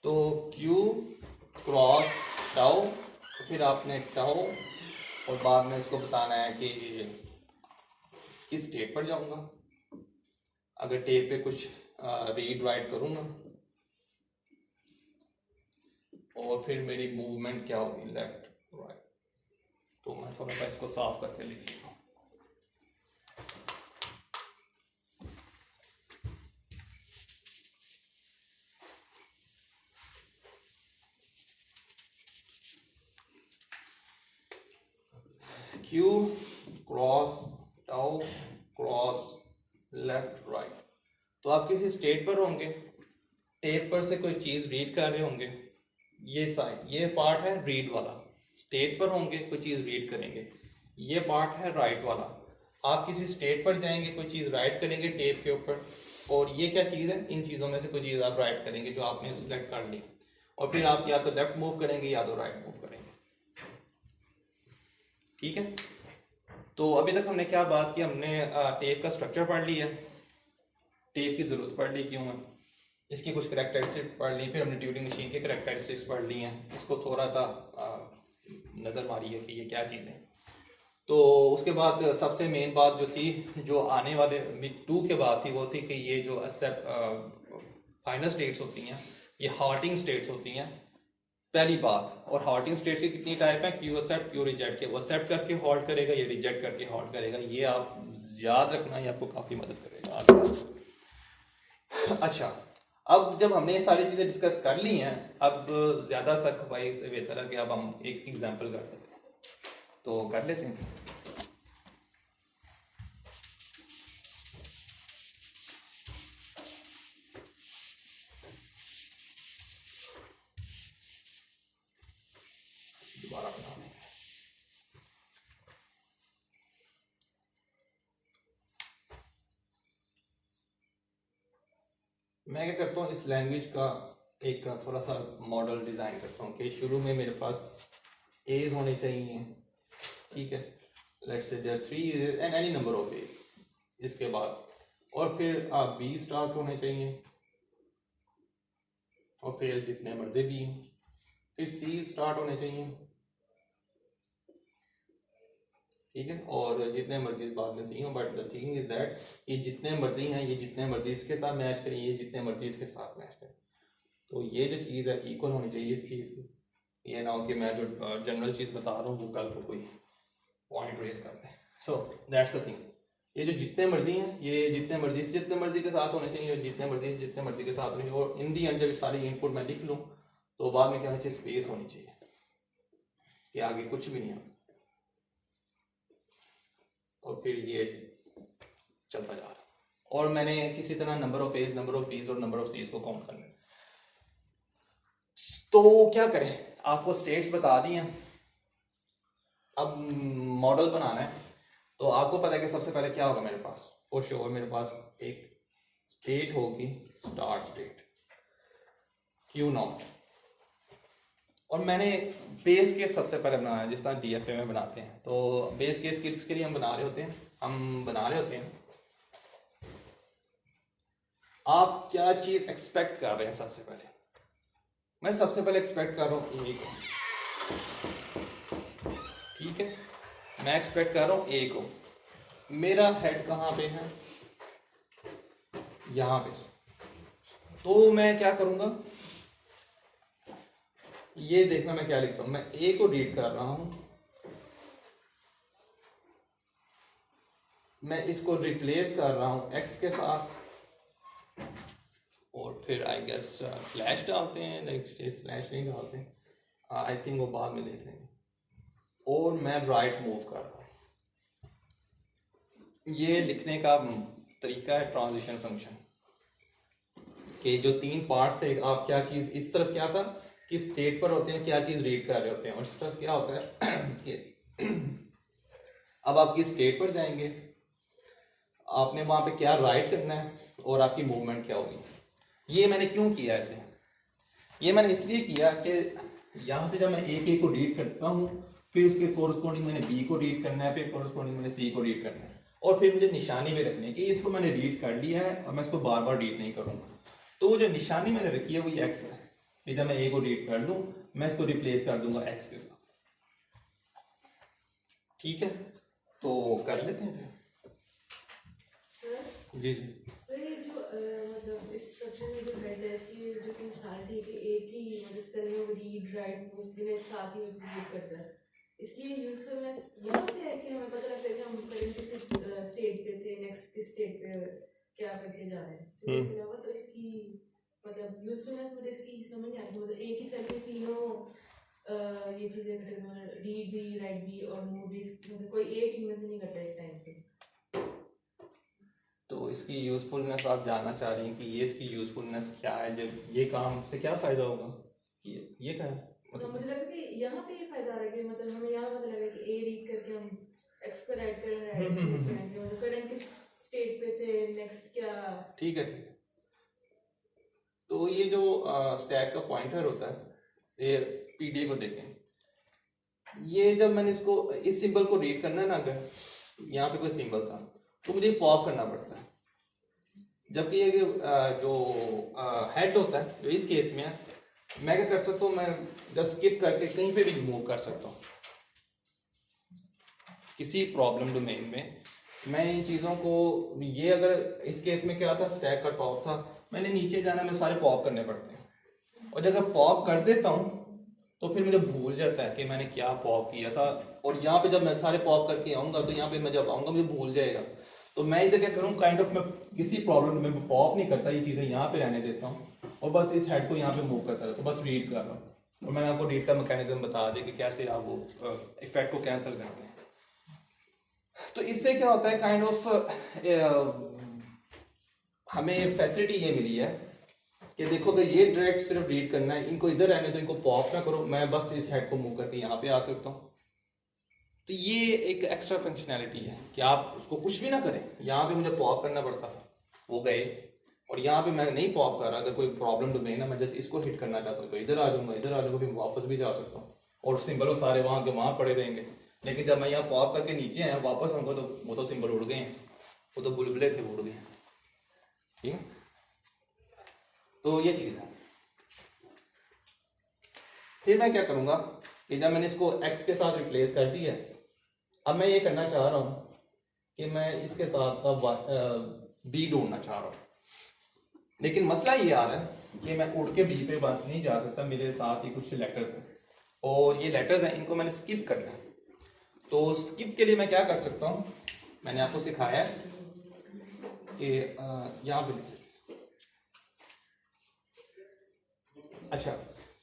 तो Q क्रॉस टाउ, फिर आपने टाउ और बाद में इसको बताना है कि किस स्टेट पर जाऊंगा। अगर टेप पे कुछ रीड राइट करूंगा और फिर मेरी मूवमेंट क्या होगी, लेफ्ट राइट। तो मैं थोड़ा सा इसको साफ करके लिख लेता हूँ। Q cross tau cross left right. तो आप किसी स्टेट पर होंगे, टेप पर से कोई चीज़ रीड कर रहे होंगे, ये साइड ये पार्ट है रीड वाला। स्टेट पर होंगे कोई चीज़ रीड करेंगे, ये पार्ट है राइट वाला। आप किसी स्टेट पर जाएंगे कोई चीज़ राइट करेंगे टेप के ऊपर, और ये क्या चीज़ है, इन चीज़ों में से कोई चीज़ आप राइट करेंगे जो आपने सिलेक्ट कर ली, और फिर आप या तो लेफ्ट मूव करेंगे या तो राइट मूव करेंगे। ठीक है, तो अभी तक हमने क्या बात की, हमने टेप का स्ट्रक्चर पढ़ लिया, टेप की ज़रूरत पढ़ ली क्यों है, इसकी कुछ करैक्टरिस्टिक्स पढ़ ली, फिर हमने ट्यूरिंग मशीन के करैक्टरिस्टिक्स पढ़ ली हैं, इसको थोड़ा सा नज़र मारी है कि ये क्या चीज़ है। तो उसके बाद सबसे मेन बात जो थी, जो आने वाले मिड 2 के बाद थी, वो थी कि ये जो फाइनल स्टेट्स होती हैं ये हार्टिंग स्टेट्स होती हैं पहली बात। और हार्टिंग स्टेट्स की कितनी टाइप है, क्यू एक्सेप्ट क्यू रिजेक्ट के, वो एक्सेप्ट करके हॉल्ट करेगा, ये रिजेक्ट करके हॉल्ट करेगा। ये आप याद रखना, ये आपको काफ़ी मदद करेगा आगे। अच्छा, अब जब हमने ये सारी चीज़ें डिस्कस कर ली हैं, अब ज़्यादा सर खपाई से बेहतर है कि अब हम एक एग्जाम्पल कर लेते हैं, तो कर लेते हैं। दोबारा बना लेंगे। मैं क्या करता हूँ, इस लैंग्वेज का एक थोड़ा सा मॉडल डिज़ाइन करता हूँ कि शुरू में मेरे पास एज होने चाहिए, ठीक है, let's say there 3 and any number of A's, इसके बाद और फिर बी स्टार्ट होने चाहिए, और फिर जितने मर्जी बी, फिर सी स्टार्ट होने चाहिए, ठीक है, और जितने मर्जी बाद में सी हो। But the thing is that ये जितने मर्जी हैं, ये जितने मर्जी इसके साथ मैच करें, ये जितने मर्जी इसके साथ मैच करें, तो ये जो चीज़ है इक्वल होनी चाहिए इस चीज़ की। ये ना हो कि मैं जो जनरल चीज़ बता रहा हूँ वो कल को कोई पॉइंट रेज करते हैं। सो दैट्स द थिंग, ये जो जितने मर्जी हैं ये जितने मर्जी के साथ होने चाहिए, और जितने मर्जी के साथ होने चाहिए। और इन दी एंड जब सारी इनपुट मैं लिख लूँ तो बाद में क्या होना चाहिए, स्पेस होनी चाहिए कि आगे कुछ भी नहीं है, और फिर ये चलता जा रहा है। और मैंने किसी तरह number of A's, number of B's और नंबर ऑफ सीज को काउंट करना है। तो क्या करें, आपको स्टेट्स बता दी हैं, अब मॉडल बनाना है। तो आपको पता है कि सबसे पहले क्या होगा मेरे पास, फॉर श्योर मेरे पास एक स्टेट होगी, स्टार्ट स्टेट क्यू नॉट। और मैंने बेस केस सबसे पहले बनाना है, जिस तरह डीएफए में बनाते हैं। तो बेस केस किसके लिए हम बना रहे होते हैं, आप क्या चीज एक्सपेक्ट कर रहे हैं। सबसे पहले मैं एक्सपेक्ट कर रहा हूँ ए को, ठीक है, मैं एक्सपेक्ट कर रहा हूँ ए को। मेरा हेड कहाँ पे है, यहाँ पे। तो मैं क्या करूंगा, ये देखना मैं क्या लिखता हूं, मैं ए को रीड कर रहा हूं, मैं इसको रिप्लेस कर रहा हूं एक्स के साथ, और फिर आई गेस स्लैश डालते हैं, स्लैश नहीं डालते, आई थिंक वो बाद में देख लेंगे। और मैं राइट मूव कर रहा हूं। ये लिखने का तरीका है ट्रांजिशन फंक्शन के जो 3 पार्ट्स थे। आप क्या चीज इस तरफ क्या था कि स्टेट पर होते हैं, क्या चीज रीड कर रहे होते हैं, और इस तरफ क्या होता है कि अब आप किस स्टेट पर जाएंगे, आपने वहां पे क्या राइट करना है, और आपकी मूवमेंट क्या होगी। ये मैंने क्यों किया ऐसे, ये मैंने इसलिए किया कि यहाँ से जब मैं ए को रीड करता हूँ, फिर उसके कोरस्पॉन्डिंग मैंने बी को रीड करना है, फिर कोरस्पॉन्डिंग मैंने सी को रीड करना है, और फिर मुझे निशानी भी रखनी है कि इसको मैंने रीड कर लिया है और मैं इसको बार बार रीड नहीं करूँगा। तो वो जो निशानी मैंने रखी है वो एक्स है, कि जब मैं ए को रीड कर लूँ मैं इसको रिप्लेस कर दूंगा एक्स के साथ, ठीक है। तो कर लेते हैं फिर। जी सर ये जो मतलब इस स्ट्रक्चर में जो हेड है, इसकी जो फंक्शनैलिटी है कि एक ही मतलब सेल में वो रीड राइट मूव तीनों एक साथ ही एग्जीक्यूट करता है, इसकी यूजफुलनेस ये होती है कि हमें पता लगता है कि हम करंट किस स्टेट पे थे, नेक्स्ट किस स्टेट पे क्या करके जा रहे हैं। तो इसके अलावा तो इसकी मतलब यूजफुलनेस मुझे इसकी समझ नहीं आती, मतलब एक ही सेल में तीनों ये चीजें रीड भी, राइट भी और मूव भी, मतलब कोई एक इनमें से नहीं करता एक टाइम पे। तो इसकी यूजफुलनेस आप जानना चाह रही हैं कि ये इसकी यूजफुलनेस क्या है, जब ये काम से क्या फ़ायदा होगा, ये क्या है तो मतलब? मुझे लगता है कि यहाँ पे ये फायदा आ रहा है कि मतलब हमें यहाँ पता लगा कि ए रीड करके हम एक्स को राइट कर रहे हैं, मतलब करंट किस स्टेट पे थे, नेक्स्ट क्या। ठीक है। तो ये जो स्टैक का पॉइंटर होता है, ये पीडीए को देखें, ये जब मैंने इसको इस सिंबल को रीड करना है ना, अगर यहाँ पे कोई सिंबल था तो मुझे पॉप करना पड़ता है, जबकि ये जो हेड होता है जो इस केस में है, मैं क्या कर सकता हूँ, मैं जस्ट स्किप करके कहीं पे भी मूव कर सकता हूँ किसी प्रॉब्लम डोमेन में। मैं इन चीज़ों को, ये अगर इस केस में क्या था, स्टैक का टॉप था, मैंने नीचे जाना, मैं सारे पॉप करने पड़ते हैं, और जब मैं पॉप कर देता हूँ तो फिर मुझे भूल जाता है कि मैंने क्या पॉप किया था, और यहाँ पे जब मैं सारे पॉप करके आऊँगा तो यहाँ पे मैं जब आऊँगा मुझे भूल जाएगा। तो मैं इधर क्या करूँ, काइंड ऑफ मैं किसी प्रॉब्लम में पॉप नहीं करता, ये चीज़ें यहाँ पे रहने देता हूँ और बस इस हेड को यहाँ पे मूव करता रहता हूँ, बस रीड कर रहा हूँ। और मैंने आपको रीड का मैकेनिज्म बता दिया कि कैसे आप वो इफेक्ट को कैंसिल करते हैं। तो इससे क्या होता है, काइंड ऑफ हमें फैसिलिटी ये मिली है कि देखो अगर ये डायरेक्ट सिर्फ रीड करना है, इनको इधर रहने तो इनको पॉप ना करो, मैं बस इस हेड को मूव करके यहाँ पे आ सकता हूँ। तो ये एक एक्स्ट्रा फंक्शनैलिटी है कि आप उसको कुछ भी ना करें, यहाँ पे मुझे पॉप करना पड़ता था, वो गए, और यहाँ पे मैं नहीं पॉप कर रहा, अगर कोई प्रॉब्लम डोमेन है मैं जस्ट इसको हिट करना चाहता हूँ तो इधर आ जाऊँगा, इधर आ जाऊँगा, फिर वापस भी जा सकता हूँ, और सिंबल वो सारे वहाँ के वहाँ पड़े रहेंगे। लेकिन जब मैं यहाँ पॉप करके नीचे आया वापस आऊँगा तो वो तो सिंबल उड़ गए हैं, वो तो बुलबुले थे, वो उड़ गए। ठीक है, तो ये चीज़ है। फिर मैं क्या करूँगा कि जब मैंने इसको x के साथ रिप्लेस कर दिया, अब मैं ये करना चाह रहा हूँ कि मैं इसके साथ अब b ढूंढना चाह रहा हूँ, लेकिन मसला ये आ रहा है कि मैं उड़ के b पे बात नहीं जा सकता, मेरे साथ ही कुछ लेटर्स हैं और ये लेटर्स हैं, इनको मैंने स्किप करना है। तो स्किप के लिए मैं क्या कर सकता हूँ, मैंने आपको सिखाया है कि यहाँ पे, अच्छा,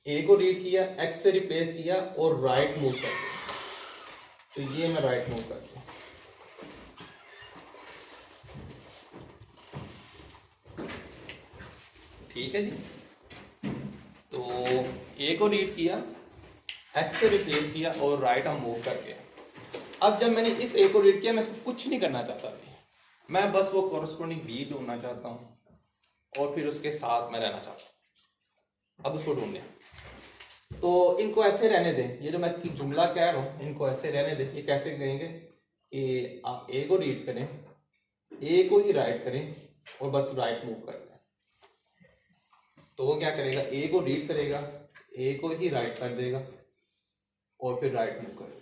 ए को रीड किया, एक्स से रिप्लेस किया और राइट मूव कर दिया, तो ये मैं राइट मूव कर दिया। ठीक है जी, तो ए को रीड किया, एक्स से रिप्लेस किया और राइट हम मूव कर गया। अब जब मैंने इस ए को रीड किया, मैं इसको कुछ नहीं करना चाहता अभी, मैं बस वो कॉरस्पॉन्डिंग बी ढूंढना चाहता हूँ और फिर उसके साथ मैं रहना चाहता हूँ। अब उसको ढूंढ लिया, तो इनको ऐसे रहने दें, ये जो मैं जुमला कह रहा हूँ इनको ऐसे रहने दें। ये कैसे कहेंगे कि आप ए को रीड करें, ए को ही राइट करें और बस राइट मूव कर दें। तो वो क्या करेगा, ए को रीड करेगा, ए को ही राइट कर देगा और फिर राइट मूव कर देगा।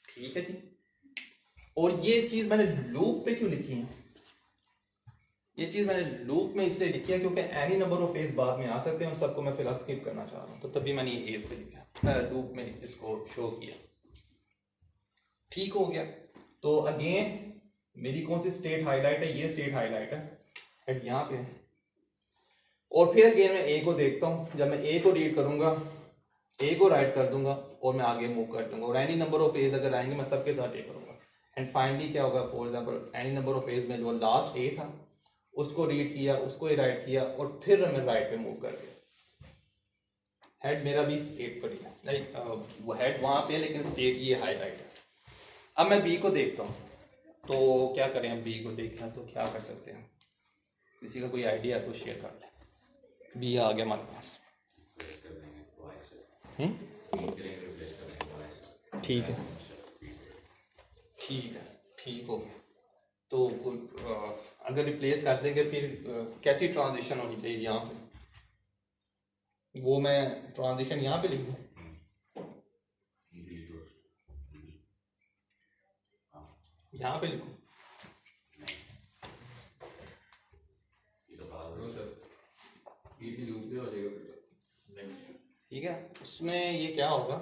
ठीक है जी, और ये चीज मैंने लूप पे क्यों लिखी है, ये चीज मैंने लूप में इसलिए लिखी है क्योंकि एनी नंबर ऑफ एज बाद में आ सकते हैं, उन सबको मैं फिलहाल स्किप करना चाह रहा हूँ, तो तभी मैंने ये एज पे लिखा, लूप में इसको शो किया। ठीक हो गया, तो अगेन मेरी कौन सी स्टेट हाईलाइट है, ये स्टेट हाईलाइट है यहाँ पे, और फिर अगेन मैं ए को देखता हूँ, जब मैं ए को रीड करूंगा, ए को राइट कर दूंगा और मैं आगे मूव कर दूंगा, और एनी नंबर ऑफ एज अगर आएंगे मैं सबके साथ ए करूंगा। एंड फाइनली क्या होगा, for example any number of A's में जो लास्ट ए था उसको रीड किया, उसको ही राइट किया और फिर मैं राइट पे मूव कर दिया। हेड मेरा भी स्टेट पर ही है, लाइक वो हेड वहां पे है लेकिन स्टेट ये हाईलाइट है। अब मैं बी को देखता हूँ, तो क्या करें, अब बी को देखना तो क्या कर सकते हैं, किसी का कोई आइडिया तो शेयर कर लें। बी आ गया हमारे पास, ठीक है, ठीक है, ठीक हो गया। तो अगर रिप्लेस कर देंगे फिर कैसी ट्रांजिशन होनी चाहिए यहाँ पे, वो मैं ट्रांजिशन यहाँ पे लिख दूँ, यहाँ पे लिखूँ, ठीक है। उसमें ये क्या होगा,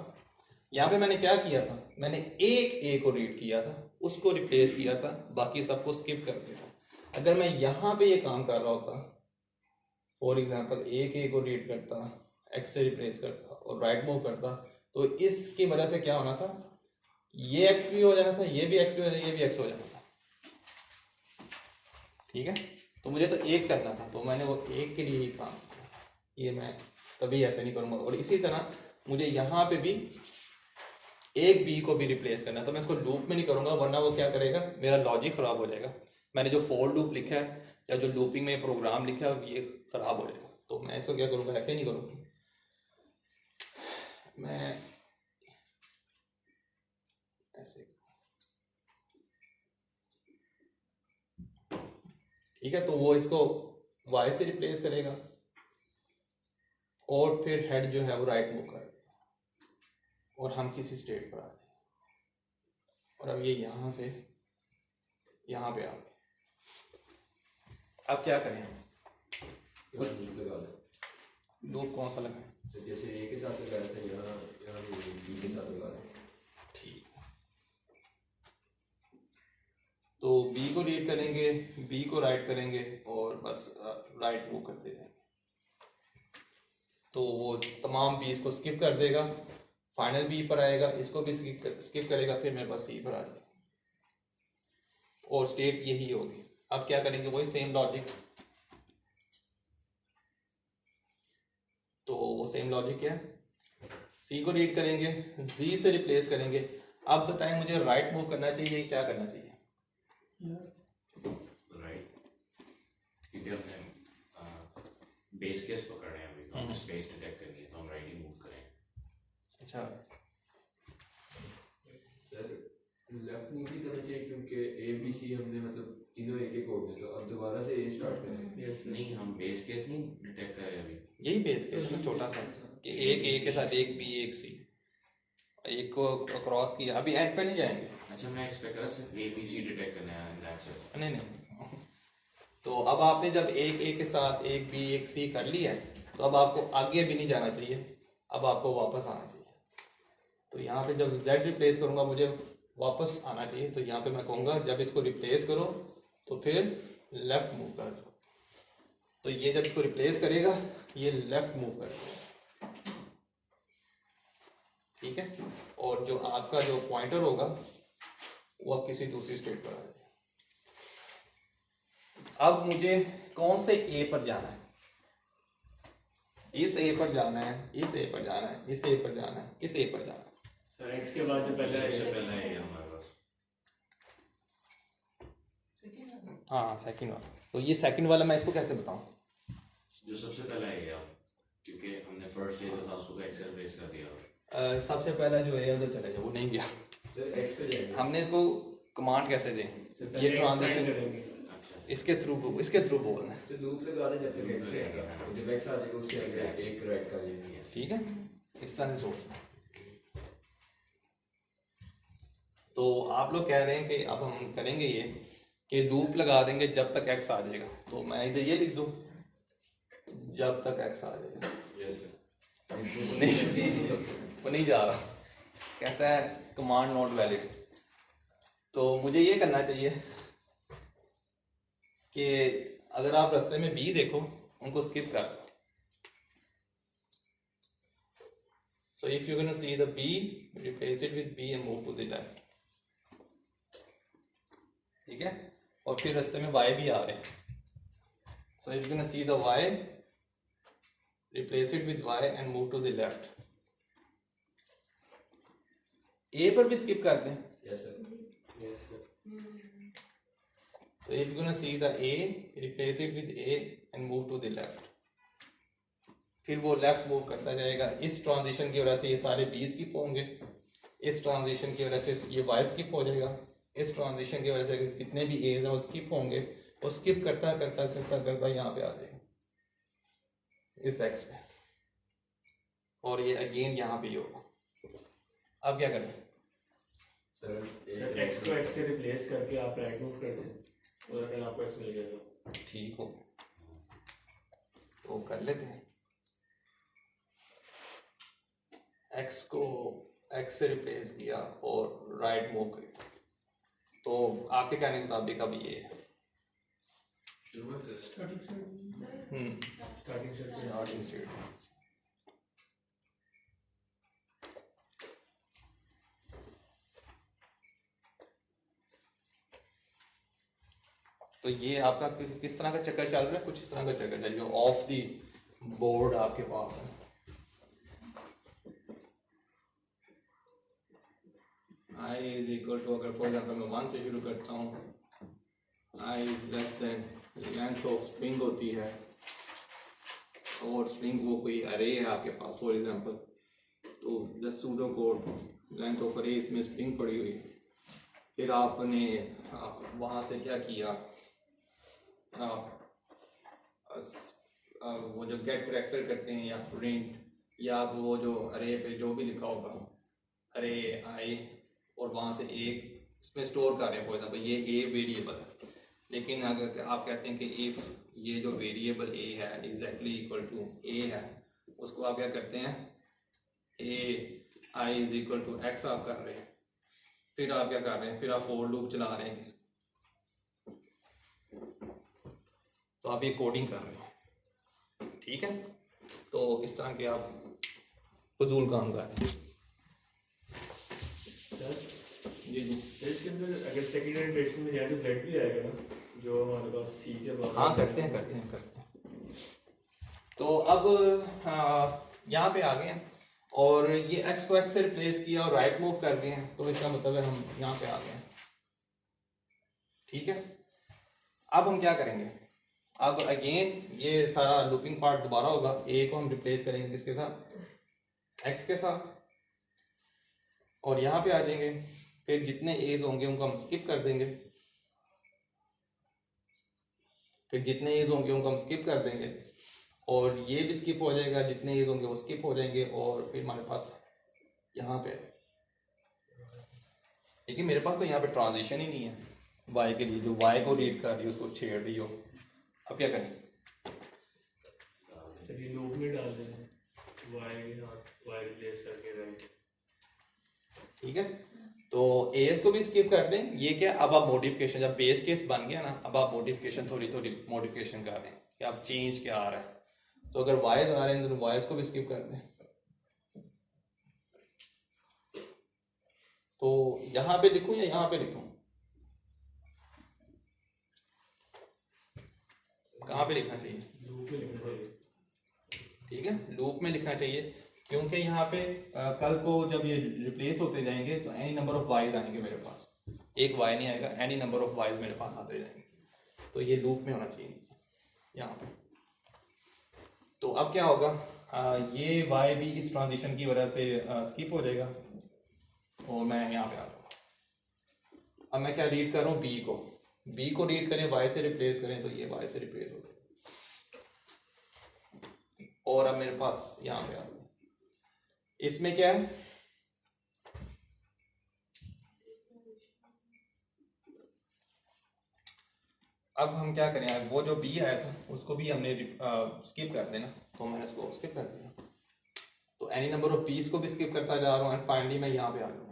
यहाँ पे मैंने क्या किया था, मैंने एक ए को रीड किया था, उसको रिप्लेस किया था, बाकी सबको स्किप कर दिया था। अगर मैं यहाँ पे ये काम कर रहा होता फॉर एग्जांपल ए को रीड करता, एक्स से रिप्लेस करता और राइट मूव करता, तो इसकी वजह से क्या होना था, ये एक्स भी हो जाना था, ये भी एक्स भी हो जाना, ये भी एक्स हो जाना था। ठीक है, तो मुझे तो एक करना था, तो मैंने वो एक के लिए ही काम किया, ये मैं कभी ऐसे नहीं करूँगा। और इसी तरह मुझे यहाँ पे भी एक बी को भी रिप्लेस करना है, तो मैं इसको लूप में नहीं करूँगा, वरना वो क्या करेगा, मेरा लॉजिक ख़राब हो जाएगा। मैंने जो फॉर लूप लिखा है या जो लूपिंग में प्रोग्राम लिखा है ये ख़राब हो जाएगा। तो मैं इसको क्या करूँगा, ऐसे नहीं करूँगा, मैं ऐसे, ठीक है। तो वो इसको वाई से रिप्लेस करेगा और फिर हेड जो है वो राइट मूव करेगा और हम किसी स्टेट पर आ गए। और अब ये यहाँ से यहाँ पे आ गए। अब क्या करें, लूप लगा दें। लूप कौन सा लगाएं? तो जैसे ए के साथ लगाया था, यहाँ यहाँ भी बी के साथ लगा दें। ठीक, तो बी को रीड करेंगे, बी को राइट करेंगे और बस राइट मूव कर देंगे, तो वो तमाम बीस को स्किप कर देगा, फाइनल बी पर आएगा, इसको भी स्किप करेगा, फिर मेरे पास सी पर आ जाएगा और स्टेट यही होगी। अब क्या करेंगे, वही सेम लॉजिक, तो वो सेम लॉजिक क्या है, सी को रीड करेंगे, जी से रिप्लेस करेंगे। अब बताएं मुझे राइट मूव करना चाहिए, क्या करना चाहिए? राइट, क्योंकि हमने बेस केस पकड़े हैं अभी, हम स्पेस डिटेक्ट करनी है, तो हम राइट ही मूव करें। अच्छा, सर लेफ्ट मूव नहीं करना चाहिए, क्योंकि ए बी सी हमने मतलब तीनों एक एक हो गए, तो अब दोबारा से ए स्टार्ट करें। यस, नहीं हम बेस केस नहीं डिटेक्ट कर रहे अभी। यही बेस केस है ना, छोटा सा, कि एक ए के साथ एक बी एक सी, एक को क्रॉस किया, अभी एंड पे नहीं जाएंगे। अच्छा, मैं एक्सपेक्ट कर रहा सिर्फ ए बी सी डिटेक्ट करना है, दैट्स इट। नहीं, तो अब आपने जब एक ए के साथ एक बी एक सी कर लिया है, तो अब आपको आगे भी नहीं जाना चाहिए, अब आपको वापस आना चाहिए। तो यहाँ पे जब z रिप्लेस करूँगा मुझे वापस आना चाहिए, तो यहाँ पे मैं कहूँगा जब इसको रिप्लेस करो तो फिर लेफ्ट मूव कर दो, तो ये जब इसको रिप्लेस करेगा ये लेफ्ट मूव कर देगा, ठीक है। और जो आपका जो पॉइंटर होगा वो अब किसी दूसरी स्टेट पर आ जाएगा। अब मुझे कौन से ए पर जाना है, इस ए पर जाना है, इस ए पर जाना है, इस ए पर जाना है, इस ए पर जाना है। सर एक्स के बाद जो पहले सबसे पहला है हमारे पास। हाँ सेकंड वाला, तो ये सेकंड वाला मैं इसको कैसे बताऊं? जो सबसे पहला है आप, क्योंकि हमने फर्स्ट डे जो था उसको एक्स रिप्लेस कर दिया। सबसे पहला जो है उधर चले जाओ, वो नहीं गया। सर एक्स पे जाएंगे। हमने इसको कमांड कैसे दें, ये ट्रांजिशन इसके थ्रू बोलना है, सर लूप लगा दें जब तक एक्स रहेगा, और जब एक्स आ जाएगा उससे आगे एक राइट कर लेंगे। ठीक है, इस तरह से सोचना। तो आप लोग कह रहे हैं कि अब हम करेंगे ये कि लूप लगा देंगे जब तक एक्स आ जाएगा, तो मैं इधर ये लिख दूं जब तक एक्स आ जाएगा। नहीं, वो नहीं जा रहा, कहता है कमांड नॉट वैलिड। तो मुझे ये करना चाहिए कि अगर आप रास्ते में बी देखो उनको स्किप कर दो। So if you're going to see the B, replace it with B and move to the left. ठीक है, और फिर रास्ते में Y भी आ रहे हैं, so if you're going to see the Y, replace it with Y and move to the left. A पर भी skip कर दें। Yes sir, yes sir. So if you're going to see the A, replace it with A and move to the left. फिर वो left move करता जाएगा। इस transition की वजह से ये सारे बी स्किप होंगे, इस ट्रांजिशन की वजह से ये वाई स्किप हो जाएगा, इस ट्रांजिशन की वजह से कितने भी एज हैं वो स्किप होंगे, वो स्किप करता करता करता करता यहाँ पे आ जाएगा इस एक्स पे, और ये अगेन यहाँ पे ही होगा। अब क्या करें? सर एक्स को एक्स से रिप्लेस करके आप राइट मूव कर दें, तो अगर आपको एक्स मिल गया तो ठीक हो, तो कर लेते हैं। एक्स को एक्स से रिप्लेस किया और राइट मूव किया, तो आपके कहने के मुताबिक अब ये है। जरूरत है स्टार्टिंग सर स्टार्टिंग स्टेट। तो ये आपका किस तरह का चक्कर चल रहा है, कुछ इस तरह का चक्कर चल जो ऑफ दी बोर्ड आपके पास है। आई इज इक्वल टू, अगर फॉर एग्जाम्पल मैं 1 से शुरू करता हूँ, i is less than length of string होती है, और स्ट्रिंग वो कोई अरे है आपके पास फॉर एग्जाम्पल, तो the pseudo code length of array, इसमें स्ट्रिंग पड़ी हुई है। फिर आपने वहाँ से क्या किया, वो जो गेट करैक्टर करते हैं या प्रिंट, या वो जो अरे पे जो भी लिखा होगा अरे आई, और वहाँ से एक उसमें स्टोर कर रहे हैं फॉर एग्जाम्पल ये ए वेरिएबल है। लेकिन अगर आप कहते हैं कि इफ़ ये जो वेरिएबल ए है एग्जैक्टली इक्वल टू ए है, उसको आप क्या करते हैं, ए आई इज इक्वल टू एक्स आप कर रहे हैं। फिर आप क्या कर रहे हैं, फिर आप फोर लूप चला रहे हैं, तो आप ये कोडिंग कर रहे हैं, ठीक है। तो इस तरह के आप फजूल काम कर रहे हैं। सर जी जी इसके अंदर अगर सेकंड इटरेशन में जाए तो जेड भी आएगा ना, जो हमारे पास सी के बाद। हाँ करते हैं। तो अब यहाँ पे आ गए हैं और ये x को x से रिप्लेस किया और राइट मूव कर दिए हैं, तो इसका मतलब है हम यहाँ पे आ गए हैं, ठीक है। अब हम क्या करेंगे, अब अगेन ये सारा लूपिंग पार्ट दोबारा होगा। a को हम रिप्लेस करेंगे किसके साथ, x के साथ, और यहाँ पे आ जाएंगे। फिर जितने एज होंगे उनको हम स्किप कर देंगे, और ये भी स्किप हो जाएगा, जितने एज होंगे वो स्किप हो जाएंगे। और फिर हमारे पास यहाँ पे, लेकिन मेरे पास तो यहाँ पे ट्रांजिशन ही नहीं है y के लिए, जो y को रीड कर रही हो उसको छेड़ रही हो। अब क्या करें, चलिए लूप में डाल देंगे y रिप्लेस करके राइट, ठीक है। तो एस को भी स्किप कर दें। ये क्या, अब आप मॉडिफिकेशन, जब बेस केस बन गया ना, अब आप मॉडिफिकेशन थोड़ी मॉडिफिकेशन कर रहे हैं कि अब चेंज क्या आ रहा है। तो अगर वाइज आ रहे हैं तो वाइज को भी स्किप कर दें। तो यहाँ पे लिखूं या यहाँ पे लिखूं, कहाँ पे लिखना चाहिए, लूप में लिखना चाहिए। ठीक है, लूप में लिखना चाहिए, क्योंकि यहाँ पे कल को जब ये रिप्लेस होते जाएंगे तो एनी नंबर ऑफ वाइज आएंगे मेरे पास, एक वाई नहीं आएगा, एनी नंबर ऑफ वाइज मेरे पास आते जाएंगे। तो ये लूप में होना चाहिए यहाँ पे। तो अब क्या होगा, ये वाई भी इस ट्रांजिशन की वजह से स्किप हो जाएगा, और मैं यहाँ पे आ जाऊँगा। अब मैं क्या रीड कर रहा हूँ, बी को रीड करें, वाई से रिप्लेस करें, तो ये वाई से रिप्लेस हो गया। और अब मेरे पास यहाँ पे आ गया, इसमें क्या है, अब हम क्या करें, वो जो बी आया था उसको भी हमने स्किप कर देना, तो मैंने इसको स्किप कर दिया। तो एनी नंबर ऑफ बीस को भी स्किप करता जा रहा हूँ, एंड फाइनली मैं यहाँ पे आ जाऊँगा।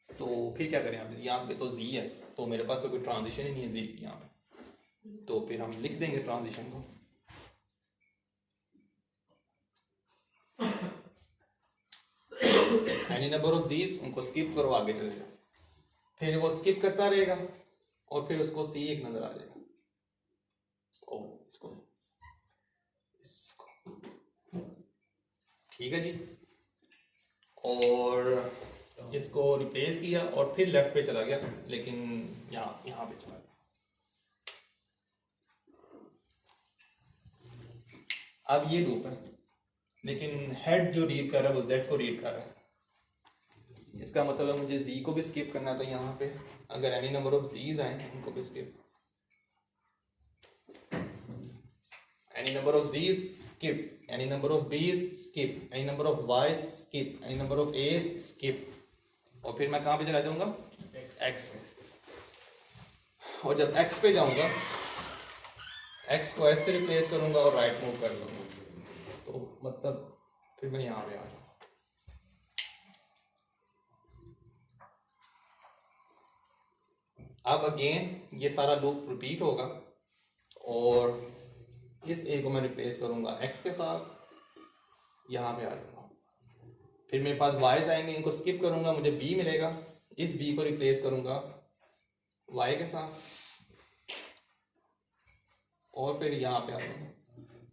तो फिर क्या करें, अब यहाँ पे तो जी है, तो मेरे पास तो कोई ट्रांजिशन ही नहीं है जी यहाँ पे, तो फिर हम लिख देंगे ट्रांजिशन को। एनी नंबर ऑफ जीज, उनको स्किप करो, आगे चलेगा। फिर वो स्किप करता रहेगा और फिर उसको सी एक नजर आ जाएगा। ओ इसको ठीक है जी, और इसको रिप्लेस किया और फिर लेफ्ट पे चला गया, लेकिन यहाँ पे चला गया। अब ये लूप है, लेकिन हेड जो रीड कर रहा है वो जेड को रीड कर रहा है। इसका मतलब है मुझे जी को भी स्किप करना है, तो यहाँ पे अगर एनी नंबर ऑफ जीज आए उनको भी skip, any number of Gs skip, any number of Bs skip, any number of Ys skip, any number of As skip, और फिर मैं कहाँ पे चला जाऊंगा, एक्स पे। और जब एक्स पे जाऊंगा, एक्स को एस से रिप्लेस करूंगा और राइट मूव कर लूंगा, तो मतलब फिर मैं यहाँ पे आ जाऊंगा। अब अगेन ये सारा लूप रिपीट होगा और इस ए को मैं रिप्लेस करूंगा एक्स के साथ, यहाँ पे आ जाऊंगा। फिर मेरे पास वाइज आएंगे, इनको स्किप करूंगा, मुझे बी मिलेगा, इस बी को रिप्लेस करूंगा वाई के साथ और फिर यहाँ पे आ जाऊंगा।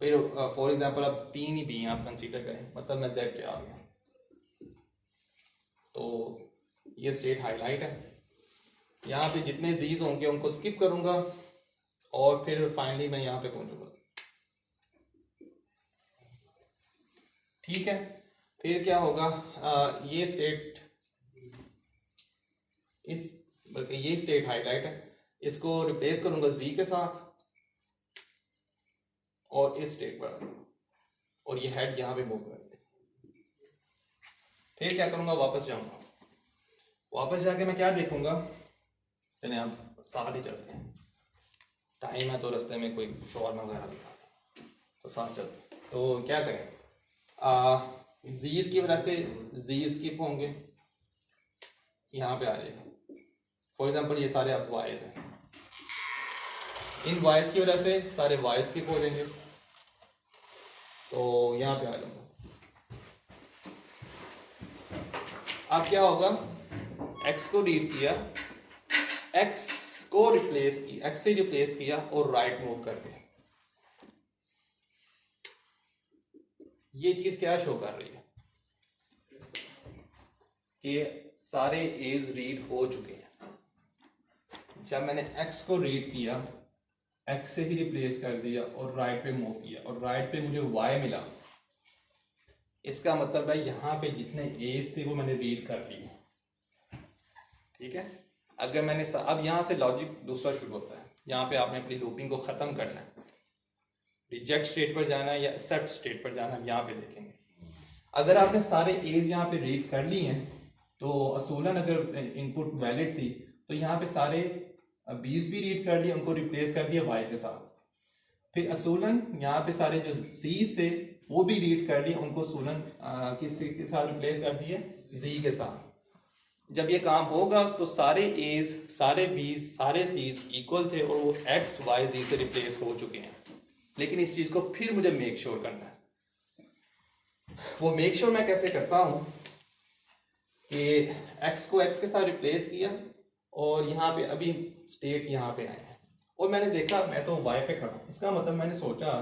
फिर फॉर एग्जांपल अब 3 ही बी आप कंसीडर करें, मतलब मैं जेड पे आ गया, तो ये स्टेट हाईलाइट है। यहाँ पे जितने जीज होंगे उनको स्किप करूंगा और फिर फाइनली मैं यहाँ पे पहुंचूंगा। ठीक है, फिर क्या होगा, ये स्टेट बल्कि ये स्टेट हाईलाइट है, इसको रिप्लेस करूंगा जी के साथ और इस स्टेट पर आ जाऊंगा और ये हेड यहाँ पे मूव कर दे। फिर क्या करूंगा, वापस जाऊंगा, वापस जाके मैं क्या देखूंगा, चलिए आप साथ ही चलते हैं, टाइम है तो रास्ते में कोई शॉर्मा वगैरह दिखा तो साथ चलते हैं। तो क्या करें, जीज की वजह से जी स्किप होंगे, यहाँ पे आ जाएगा। फॉर एग्जांपल ये सारे अब वाइज हैं, इन वाइज की वजह से सारे वाइज स्किप हो जाएंगे, तो यहाँ पे आ जाऊंगा। अब क्या होगा, एक्स को रीड किया, एक्स को रिप्लेस किया, एक्स से रिप्लेस किया और राइट मूव कर दिया। ये चीज क्या शो कर रही है कि सारे एज रीड हो चुके हैं। जब मैंने एक्स को रीड किया, एक्स से ही रिप्लेस कर दिया और राइट पे मूव किया और राइट पे मुझे वाई मिला, इसका मतलब है यहाँ पे जितने एज थे वो मैंने रीड कर लिए। ठीक है, अगर मैंने अब यहाँ से लॉजिक दूसरा शुरू होता है, यहाँ पे आपने अपनी लूपिंग को खत्म करना है, रिजेक्ट स्टेट पर जाना है या एक्सेप्ट स्टेट पर जाना है, यहाँ पे देखेंगे। अगर आपने सारे एज यहाँ पे रीड कर लिए हैं तो असूलन अगर इनपुट वैलिड थी तो यहाँ पे सारे 20 भी रीड कर लिए, उनको रिप्लेस कर दिया वाई के साथ। फिर असूलन यहाँ पे सारे जो जीज थे वो भी रीड कर लिए, उनको असूलन किसके साथ रिप्लेस कर दिए, जी के साथ। जब ये काम होगा तो सारे एज, सारे बीज, सारे सीज इक्वल थे और वो एक्स वाई जी से रिप्लेस हो चुके हैं। लेकिन इस चीज को फिर मुझे मेक श्योर करना है। वो मेक श्योर मैं कैसे करता हूं कि एक्स को एक्स के साथ रिप्लेस किया और यहाँ पे अभी स्टेट यहाँ पे आए हैं और मैंने देखा मैं तो वाई पे खड़ा हूं, इसका मतलब मैंने सोचा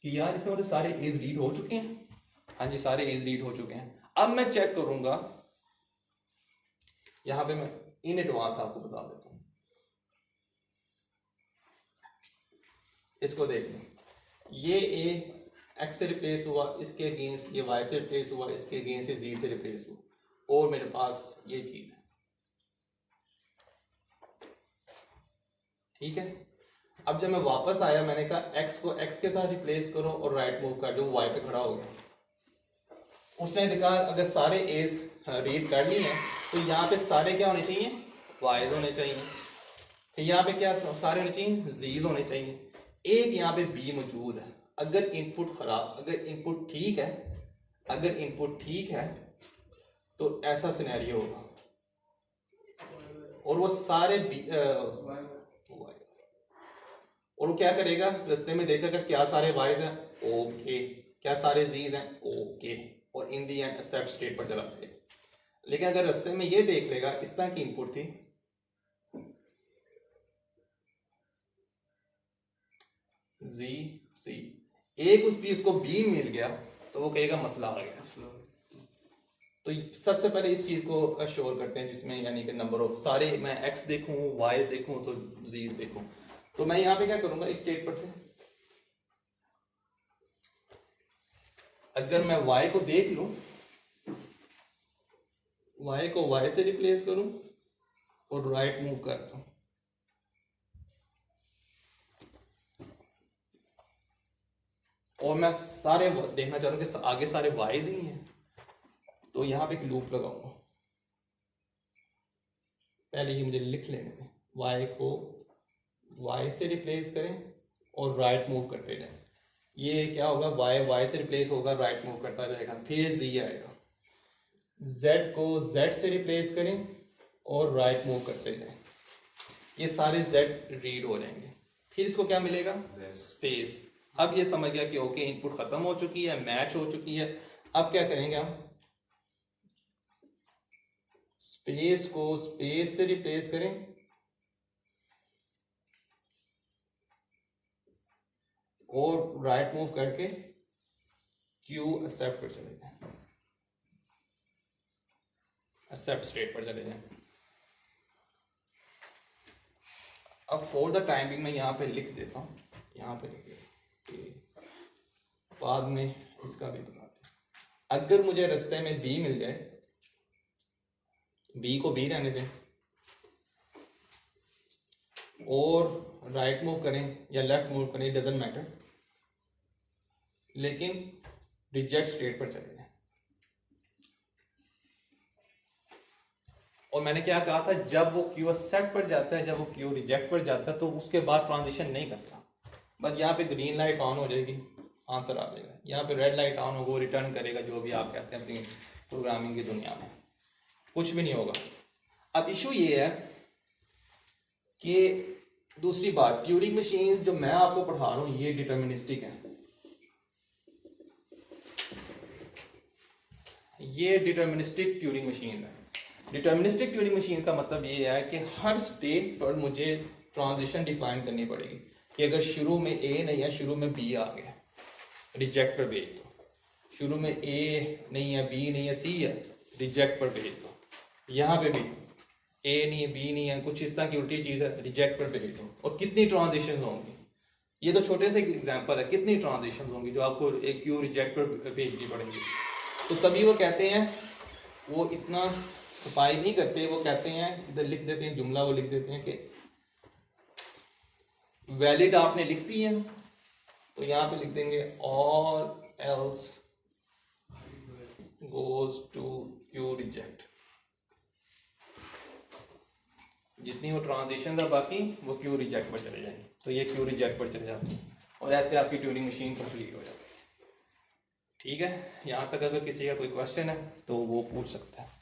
कि यार इसका मतलब सारे एज रीड हो चुके हैं। हाँ जी, सारे एज रीड हो चुके हैं। अब मैं चेक करूंगा, यहाँ पे मैं इन एडवांस आपको बता देता हूँ, इसको देख लें, ये ए एक्स से रिप्लेस हुआ, इसके अगेंस्ट ये वाई से रिप्लेस हुआ, इसके अगेंस्ट जी से रिप्लेस हुआ और मेरे पास ये चीज है। ठीक है, अब जब मैं वापस आया मैंने कहा एक्स को एक्स के साथ रिप्लेस करो और राइट मूव कर दो, वाई पे खड़ा हो गया। उसने देखा अगर सारे एज रीड कर लिए हैं तो यहाँ पे सारे क्या होने चाहिए, वाइज होने चाहिए। फिर यहाँ पे क्या सारे होने चाहिए, जीज होने चाहिए। एक यहाँ पे बी मौजूद है। अगर इनपुट खराब, अगर इनपुट ठीक है, अगर इनपुट ठीक है तो ऐसा सिनेरियो होगा और वो सारे और वो क्या करेगा, रास्ते में देखेगा क्या सारे वाइज हैं, ओके, क्या सारे जीज हैं, ओके, और इन दी एंड एक्सेप्ट स्टेट पर चला जाएगा। लेकिन अगर रास्ते में ये देख लेगा इस तरह की इनपुट थी, जी सी, एक उस पीस को बी मिल गया तो वो कहेगा मसला आ गया। तो सबसे पहले इस चीज को अश्योर करते हैं जिसमें यानी कि नंबर ऑफ सारे, मैं एक्स देखूं, वाई देखूं तो जी देखूं। तो मैं यहाँ पे क्या करूंगा, इस स्टेट पर से अगर मैं y को देख लूं, y को y से रिप्लेस करूं और राइट मूव कर दूं, और मैं सारे देखना चाह रहा हूं कि आगे सारे वाइज ही हैं, तो यहां पे एक लूप लगाऊंगा। पहले ये मुझे लिख लेने दें, y को y से रिप्लेस करें और राइट मूव करते जाएं। ये क्या होगा, y से रिप्लेस होगा, राइट मूव करता जाएगा, फिर z आएगा। z को z से रिप्लेस करें और राइट मूव करते जाएं। ये सारे जेड रीड हो जाएंगे। फिर इसको क्या मिलेगा? स्पेस। अब ये समझ गया कि ओके इनपुट खत्म हो चुकी है, मैच हो चुकी है। अब क्या करेंगे हम? स्पेस को स्पेस से रिप्लेस करें और राइट मूव करके क्यू एक्सेप्ट पर चले जाए, एक्सेप्ट स्टेट पर चले जाए। अब फॉर द टाइमिंग मैं यहाँ पे लिख देता हूँ, यहाँ पे लिख देता हूँ, बाद में इसका भी बताते हैं। अगर मुझे रास्ते में बी मिल जाए, बी को बी रहने दें और राइट मूव करें या लेफ्ट मूव करें, डजेंट मैटर, लेकिन रिजेक्ट स्टेट पर चले जाएं। और मैंने क्या कहा था, जब वो क्यू एक्सेप्ट पर जाता है, जब वो क्यू रिजेक्ट पर जाता है, तो उसके बाद ट्रांजिशन नहीं करता। बस यहाँ पे ग्रीन लाइट ऑन हो जाएगी, आंसर आ जाएगा। यहाँ पे रेड लाइट ऑन होगा, वो रिटर्न करेगा जो भी आप कहते हैं अपनी प्रोग्रामिंग की दुनिया में, कुछ भी नहीं होगा। अब इशू ये है कि दूसरी बात, ट्यूरिंग मशीन्स जो मैं आपको पढ़ा रहा हूँ ये डिटर्मिनिस्टिक है। ये डिटर्मिनिस्टिक ट्यूरिंग मशीन है। डिटर्मिनिस्टिक ट्यूरिंग मशीन का मतलब ये है कि हर स्टेट पर मुझे ट्रांजिशन डिफाइन करनी पड़ेगी कि अगर शुरू में ए नहीं है, शुरू में बी आ गया, रिजेक्ट पर भेज दो। शुरू में ए नहीं है, बी नहीं है, सी है, रिजेक्ट पर भेज दो। यहाँ पे भी ए नहीं है, बी नहीं है, कुछ इस तरह की उल्टी चीज़ है, रिजेक्ट पर भेज दो। और कितनी ट्रांजिशन होंगी, ये तो छोटे से एग्जाम्पल है, कितनी ट्रांजिशन होंगी जो आपको एक क्यू रिजेक्ट पर भेजनी पड़ेंगी। तो तभी वो कहते हैं, वो इतना सफाई नहीं करते, वो कहते हैं, इधर लिख देते हैं जुमला, वो लिख देते हैं कि वैलिड आपने लिख दी है तो यहाँ पे लिख देंगे all else goes to Q reject. जितनी वो ट्रांजिशन है बाकी वो क्यू रिजेक्ट पर चले जाएंगे, तो ये क्यू रिजेक्ट पर चले जाते हैं और ऐसे आपकी ट्यूरिंग मशीन कंप्लीट हो जाती है। ठीक है, यहाँ तक अगर किसी का कोई क्वेश्चन है तो वो पूछ सकता है।